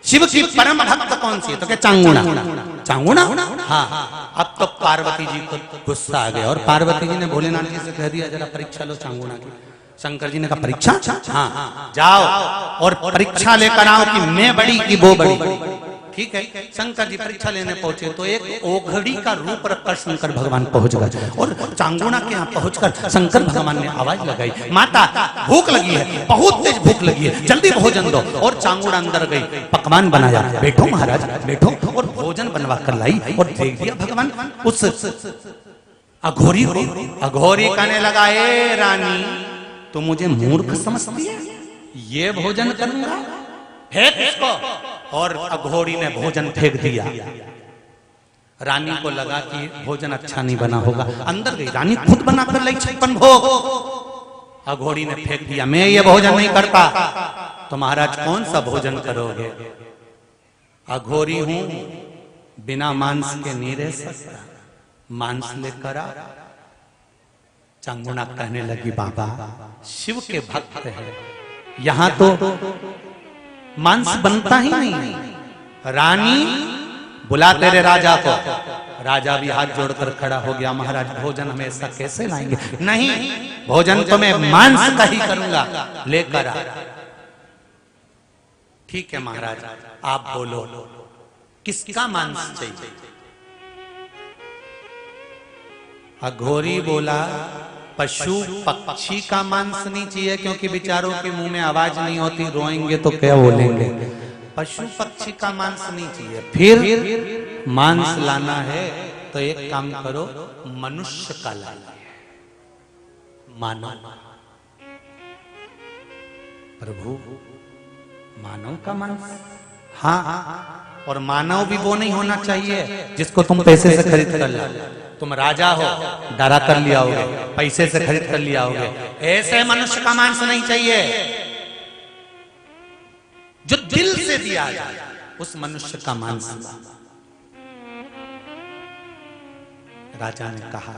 शिव की परम भक्त कौन सी है? तो क्या चांगुणा। हाँ, अब तो पार्वती जी को गुस्सा आ गया और पार्वती जी ने भोलेनाथ जी से कह दिया जरा परीक्षा लो चांगुणा की। शंकर जी ने कहा परीक्षा? हाँ, जाओ और परीक्षा लेकर आओ कि मैं बड़ी कि वो बड़ी। ठीक है, शंकर जी परीक्षा लेने पहुंचे तो एक ओघड़ी का रूप रखकर शंकर भगवान पहुंच गए और चांगुणा के यहाँ पहुंचकर शंकर भगवान ने आवाज लगाई, माता भूख लगी है, बहुत तेज भूख लगी है, जल्दी भोजन दो। और चांगुणा अंदर गई, पकवान बनाया, बैठो महाराज बैठो, और भोजन बनवा कर लाई। और देख दिया भगवान उस अघोरी कहने लगा, ए रानी तो मुझे मूर्ख समझती है, ये भोजन करूंगा, फेंक इसको। और अघोरी ने भोजन फेंक दिया। रानी को लगा कि भोजन अच्छा नहीं बना होगा, अंदर गई, रानी खुद बनाकर लाई 56 भोग। अघोरी ने फेंक दिया, मैं ये भोजन नहीं करता। तो महाराज कौन सा भोजन करोगे? अघोरी हूं, बिना मांस के नहीं रह सकता, मांस लेकर आ। चांगुणा कहने लगी, बाबा शिव के भक्त है, यहां तो मांस बनता ही नहीं। रानी बुला तेरे राजा को। राजा भी हाथ जोड़कर खड़ा हो गया, महाराज भोजन हम ऐसा कैसे लाएंगे? नहीं, भोजन तो मैं मांस का ही करूंगा, लेकर आ। ठीक है महाराज, आप बोलो किसका मांस चाहिए? अघोरी बोला, पशु पक्षी का मांस नहीं चाहिए, क्योंकि बेचारों के मुंह में आवाज नहीं होती, रोएंगे तो क्या बोलेंगे। पशु पक्षी का मांस नहीं चाहिए। फिर मांस लाना है तो एक काम करो, मनुष्य का लाना है, मानव। प्रभु मानव का मांस? हाँ, और मानव भी वो नहीं होना चाहिए जिसको तुम पैसे से खरीद कर ला। तुम राजा हो, डरा कर लिया होगे, पैसे से खरीद कर लिया होगे। ऐसे मनुष्य का मांस नहीं चाहिए, जो दिल से दिया जाए, उस मनुष्य का मांस। राजा ने कहा,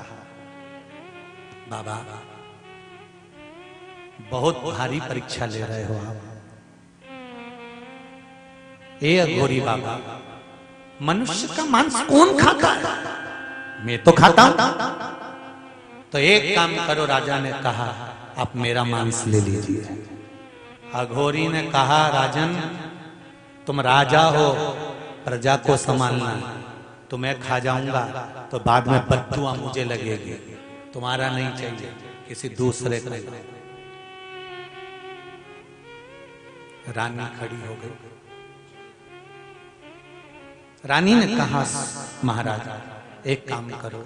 बाबा बहुत भारी परीक्षा ले रहे हो आप। ए अघोरी बाबा, मनुष्य का मांस कौन खाता है? मैं तो खाता हूं। तो एक काम करो, राजा ने कहा, आप मेरा मांस ले लीजिए। अघोरी ने कहा, राजन तुम राजा हो, प्रजा को संभालना, तो मैं खा जाऊंगा तो बाद में बद्दुआ मुझे लगेगी, तुम्हारा नहीं चाहिए, किसी दूसरे को। रानी खड़ी हो गई। रानी ने कहा, महाराज एक काम करो,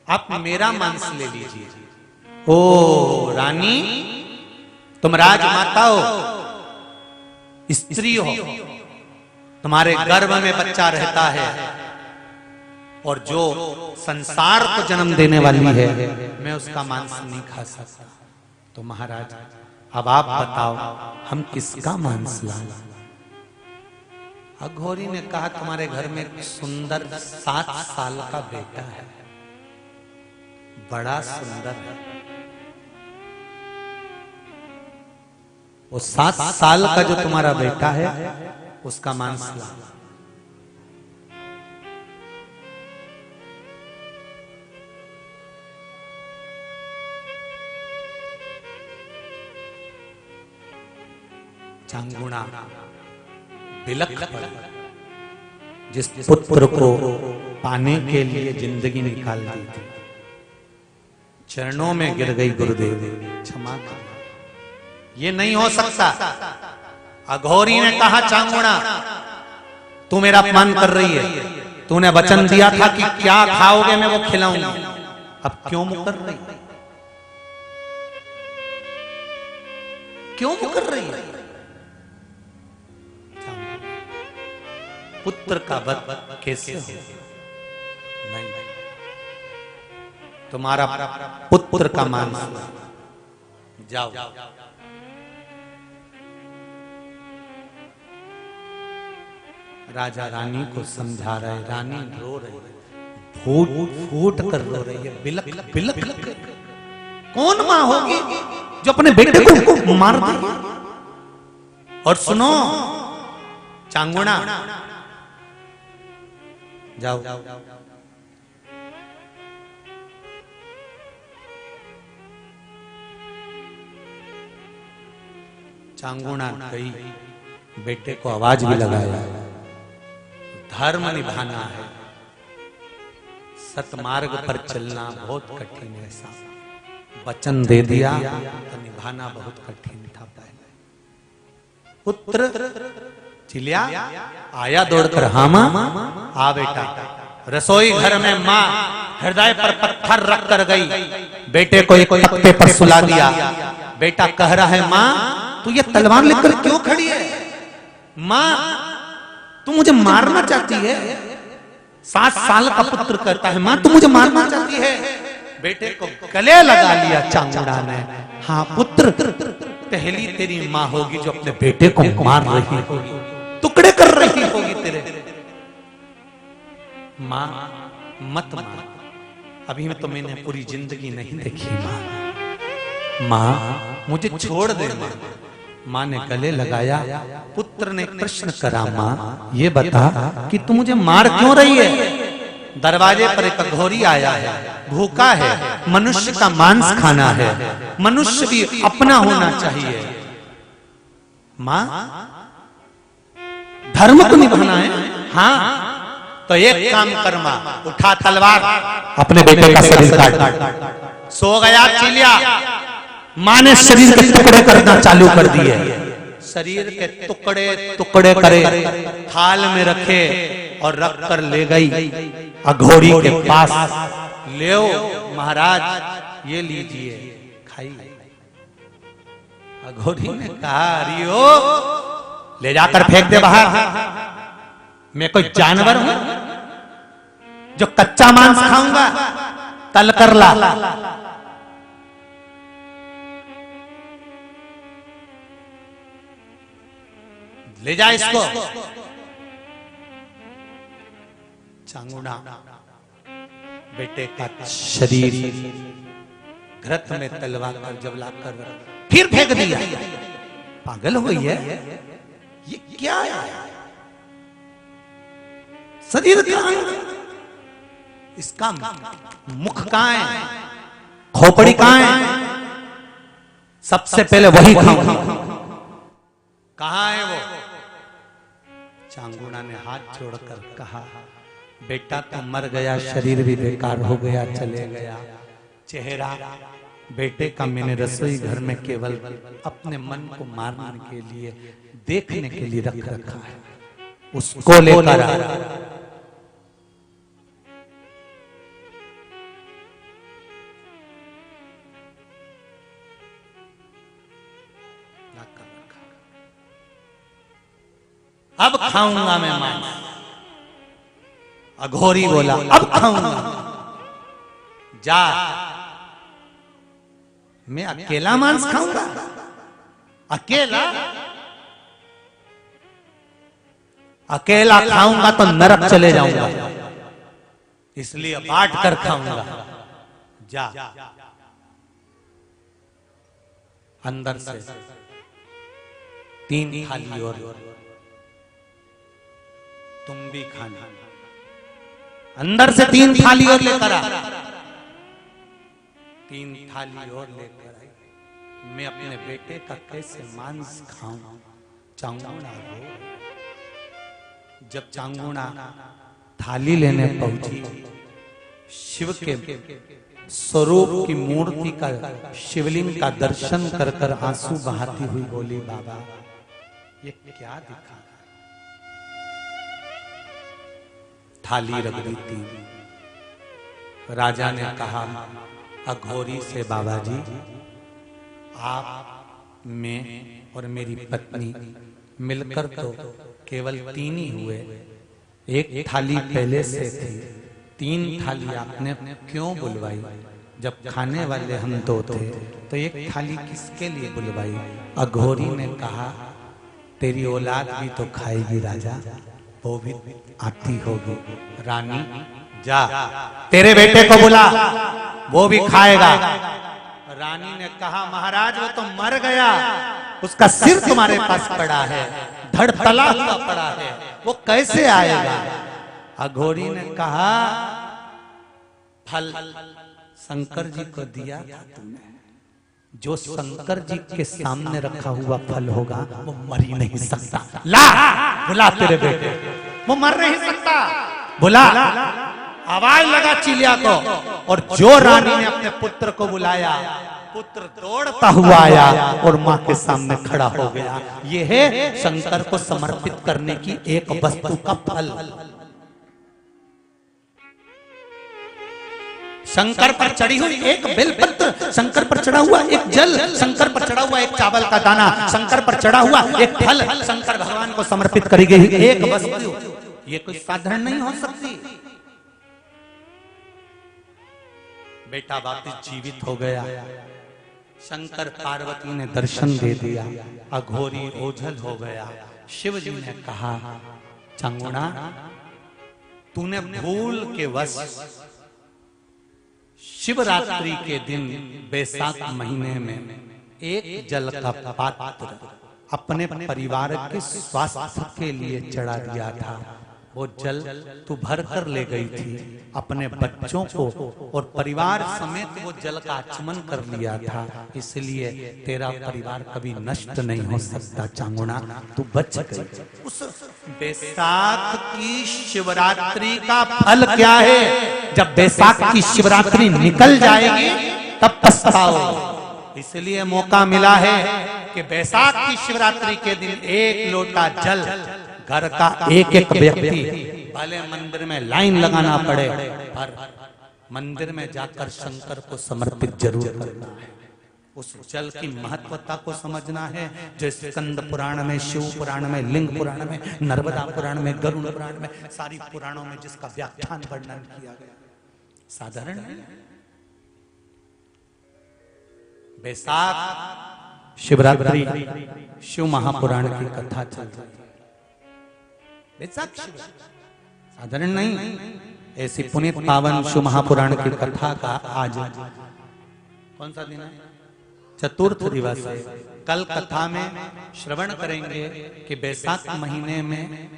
आप मेरा मांस ले लीजिए। ओ रानी, तुम राजमाता हो, स्त्री हो, तुम्हारे गर्भ में बच्चा रहता है, और जो संसार को जन्म देने वाली है, मैं उसका मांस नहीं खा सकता। तो महाराज अब आप बताओ, हम किसका मांस लाएं? अघोरी ने कहा, तुम्हारे घर में एक सुंदर 7 साल का बेटा है, बड़ा सुंदर है, वो 7 साल का जो तुम्हारा बेटा है, उसका मांस ला। चांगुणा बिलख पड़ा, जिस पुत्र को पाने के लिए जिंदगी निकाल दी थी, चरणों में गिर गई गुरुदेव, क्षमा कर, ये नहीं हो सकता। अघोरी ने कहा, चांगुणा तू मेरा अपमान कर रही है, तूने वचन दिया था कि क्या खाओगे मैं वो खिलाऊंगी, अब क्यों मुकर रही, क्यों मुकर रही है? पुत्र का वध कैसे हो? नहीं, तुम्हारा पुत्र का मांस, जाओ। राजा रानी को समझा रहे, रानी रो रही है, फूट फूट कर रो रही है, बिलक बिलक बिलक। कौन मां होगी जो अपने बेटे को मार दी? और सुनो चांगुणा, जाओ चांगुणा गई, बेटे को आवाज भी लगाया, धर्म निभाना है, सतमार्ग पर चलना बहुत कठिन है, वचन दे दिया तो निभाना बहुत कठिन था। पहले पुत्र चिल्ला आया दौड़कर, हाँ मां, आ बेटा। रसोई घर में मां हृदय पर पत्थर रख कर गई, बेटे को एक तख्ते पर सुला दिया। बेटा कह रहा है, मां तू ये तलवार लेकर क्यों खड़ी है? मां तू मुझे मारना चाहती है? 7 साल का पुत्र कहता है, मां तू मुझे मारना चाहती है? बेटे को गले लगा लिया चांगुणा ने। हाँ पुत्र, पहली तेरी मां होगी जो अपने बेटे को मार रही होगी, टुकड़े कर रही होगी तेरे। मां मत मार, अभी में तो मैंने पूरी जिंदगी नहीं देखी। मां मुझे छोड़ दे। मां ने गले लगाया। पुत्र ने प्रश्न करा, मां ये बता कि तू मुझे मार क्यों रही है? दरवाजे पर एक अघोरी आया है, भूखा है, मनुष्य का मांस खाना है, मनुष्य भी अपना होना चाहिए। मां धर्म को निभाना है। हाँ तो एक काम कर मां, उठा तलवार, अपने बेटे का शरीर काट। सो गया चिलिया। मां ने शरीर के टुकड़े करना चालू कर दिए। शरीर के टुकड़े टुकड़े करे, थाल में रखे और रख कर ले गई अघोरी के पास। ले महाराज, ये लीजिए खाइए। अघोरी ने कहा, अरियो ले जाकर फेंक दे बाहर, मैं कोई जानवर हूं जो कच्चा मांस खाऊंगा? तल कर ला। ले जा इसको। चांगुणा बेटे का शरीर घृत में तलवा कर जब लाकर फिर फेंक दिया। पागल हुई है, ये क्या है? शरीर कहां है? इसका मुख कहां है? खोपड़ी कहां है? सबसे पहले वही खाऊंगा। कहां है वो? चांगुणा ने हाथ जोड़कर कहा, बेटा तो मर गया, शरीर भी बेकार हो गया, चले गया। चेहरा बेटे का मैंने रसोई घर में केवल अपने मन को मारने के लिए, देखने के लिए रख रखा है। उसको लेकर अब खाऊंगा मैं मांस। अघोरी बोला, अब खाऊंगा। जा, मैं अकेला मांस खाऊंगा? अकेला? अकेला खाऊंगा तो नरक चले जाऊंगा, इसलिए बांट कर खाऊंगा। जा। अंदर से 3 थाली और तुम भी खाना। अंदर से 3 थाली और लेकर आ। 3 थाली और लेकर आई। मैं अपने बेटे का कैसे मांस खाऊं? चांगुणा रो। जब चांगुणा थाली लेने पहुंची, शिव के स्वरूप की मूर्ति का, शिवलिंग का दर्शन कर कर आंसू बहाती हुई बोली, बाबा ये क्या दिखा। थाली रख दी थी। राजा ने कहा अघोरी से, बाबा जी आप, मैं और मेरी पत्नी मिलकर तो केवल 3 ही हुए। एक थाली पहले से थी, 3 थाली आपने क्यों बुलवाई? जब खाने वाले हम 2 थे तो एक थाली किसके लिए बुलवाई? अघोरी ने कहा तेरी औलाद भी तो खाएगी राजा, वो भी आती होगी। रानी जा तेरे बेटे को बुला, वो भी खाएगा। रानी ने कहा महाराज वो तो मर गया, उसका सिर तुम्हारे पास पड़ा है, धड़ तला हुआ पड़ा है, वो कैसे आएगा? अघोरी ने कहा फल शंकर जी को दिया था तुमने, जो शंकर जी के सामने रखा हुआ फल होगा वो मर ही नहीं सकता। ला बुला तेरे बेटे, वो मर नहीं सकता, बुला। आवाज लगा चिलिया को, और जो रानी ने अपने पुत्र को बुलाया, पुत्र दौड़ता हुआ आया और मां के सामने खड़ा हो गया। ये है शंकर को समर्पित करने की एक वस्तु का फल। शंकर पर चढ़ी हुई एक बेलपत्र, शंकर पर चढ़ा हुआ एक जल, शंकर पर चढ़ा हुआ एक चावल का दाना, शंकर पर चढ़ा हुआ एक फल, शंकर भगवान को समर्पित करी गई एक वस्तु, ये कोई साधारण नहीं हो सकती। बेटा वापिस जीवित हो गया। शंकर पार्वती ने दर्शन दे दिया, अघोरी ओझल हो गया। शिव जी ने कहा चांगुणा तूने भूल के वश शिवरात्रि के दिन बैसाख महीने में एक जल का पात्र अपने परिवार के स्वास्थ्य के लिए चढ़ा दिया था। वो जल तू भर कर ले गई थी, अपने बच्चों को और परिवार समेत वो जल का आचमन कर लिया था, इसलिए तेरा परिवार कभी नष्ट नहीं हो सकता। चांगुणा तू बच गई। उस बैसाख की शिवरात्रि का फल क्या है? जब बैसाख की शिवरात्रि निकल जाएगी तब पछताओ। इसलिए मौका मिला है कि बैसाख की शिवरात्रि के दिन एक लोटा जल घर का एक एक व्यक्ति, भले मंदिर में लाइन लगाना पड़े पर मंदिर में जाकर शंकर को समर्पित जरूर करना है। उस जल की महत्वता को समझना है, जो स्कंद पुराण में, शिव पुराण में, लिंग पुराण में, नर्मदा पुराण में, गरुड़ पुराण में, सारी पुराणों में जिसका व्याख्यान वर्णन किया गया, साधारण नहीं। बैसाख शिवरात्रि शिव महापुराण की कथा चल रही है। साधारण नहीं, ऐसी पुनीत पावन शिव महापुराण की कथा का आज कौन सा दिन है? चतुर्थ दिवस है। कल कथा में श्रवण करेंगे कि बैसाख महीने में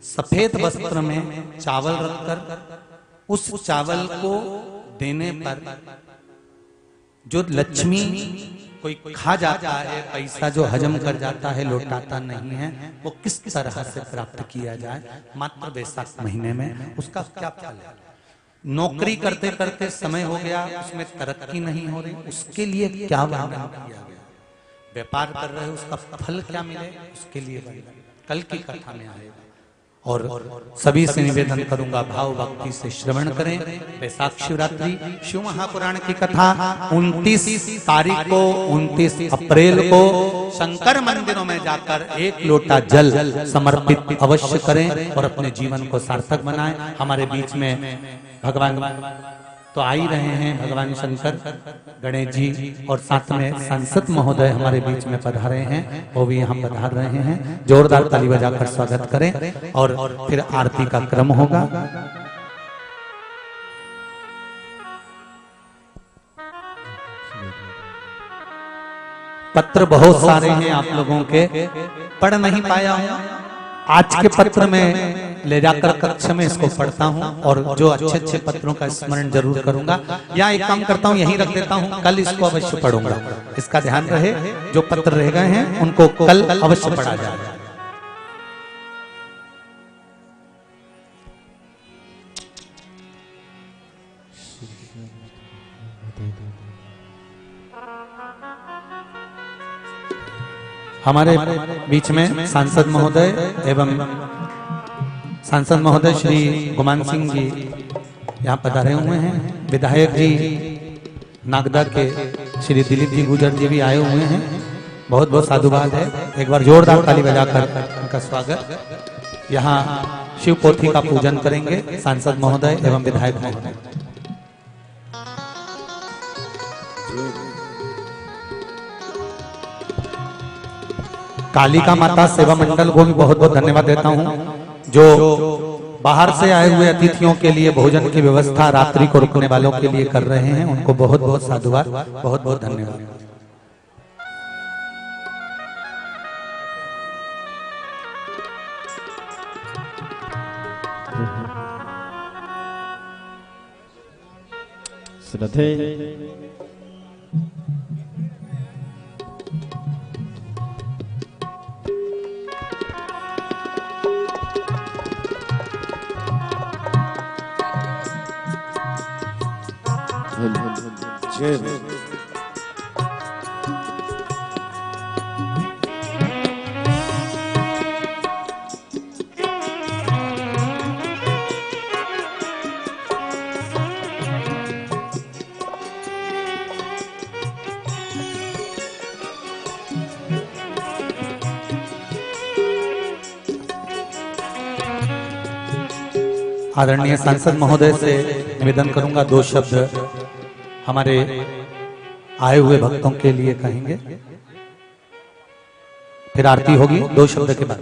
सफेद वस्त्र में चावल रखकर उस चावल को देने पर जो लक्ष्मी कोई खा जाता है, पैसा जो हजम कर जाता है, लौटाता नहीं है, वो किस तरह से प्राप्त किया जाए मात्र बैसाख महीने में, उसका क्या फल है? नौकरी करते करते समय हो गया, उसमें तरक्की नहीं हो रही, उसके लिए क्या वर्णन किया गया? व्यापार कर रहे हो, उसका फल क्या मिले, उसके लिए कल की कथा में आएगा। और सभी से निवेदन करूंगा भाव भक्ति से श्रवण करें। बैसाख शिवरात्रि शिव महापुराण की कथा 29 तारीख को, 29 अप्रैल को शंकर मंदिरों में जाकर एक लोटा जल समर्पित अवश्य करें और अपने जीवन को सार्थक बनाएं। हमारे बीच में भगवान तो आ ही रहे हैं, भगवान शंकर, गणेश जी और साथ में सांसद महोदय हमारे बीच में पधारे हैं, वो भी यहाँ पधार रहे हैं। जोरदार ताली बजाकर स्वागत करें और फिर आरती का क्रम होगा। पत्र बहुत सारे हैं आप लोगों के, पढ़ नहीं पाया हूँ। आज के पत्र में ले जाकर कक्षा में इसको पढ़ता हूँ और जो अच्छे अच्छे पत्रों का स्मरण जरूर करूंगा, या एक काम करता हूँ यहीं रख देता हूँ, कल इसको अवश्य पढ़ूंगा। इसका ध्यान रहे, जो पत्र रह गए हैं उनको कल अवश्य पढ़ा जाएगा। हमारे बीच में सांसद महोदय एवं सांसद महोदय श्री गुमान सिंह जी यहाँ पधारे हुए हैं। विधायक जी नागदा के श्री दिलीप जी गुजर जी भी आए हुए हैं। बहुत बहुत साधुवाद है। एक बार जोरदार ताली बजाकर उनका स्वागत। यहाँ शिव पोथी का पूजन करेंगे सांसद महोदय एवं विधायक महोदय। कालिका माता सेवा मंडल को भी बहुत बहुत धन्यवाद देता हूँ, जो बाहर से आए हुए अतिथियों के लिए भोजन की व्यवस्था रात्रि को रुकने वालों के लिए कर रहे हैं। उनको बहुत बहुत साधुवाद, बहुत बहुत धन्यवाद। श्रद्धे जय आदरणीय सांसद महोदय से निवेदन करूंगा, 2 शब्द हमारे आए हुए भक्तों के लिए कहेंगे, फिर आरती होगी 2 शब्द के बाद।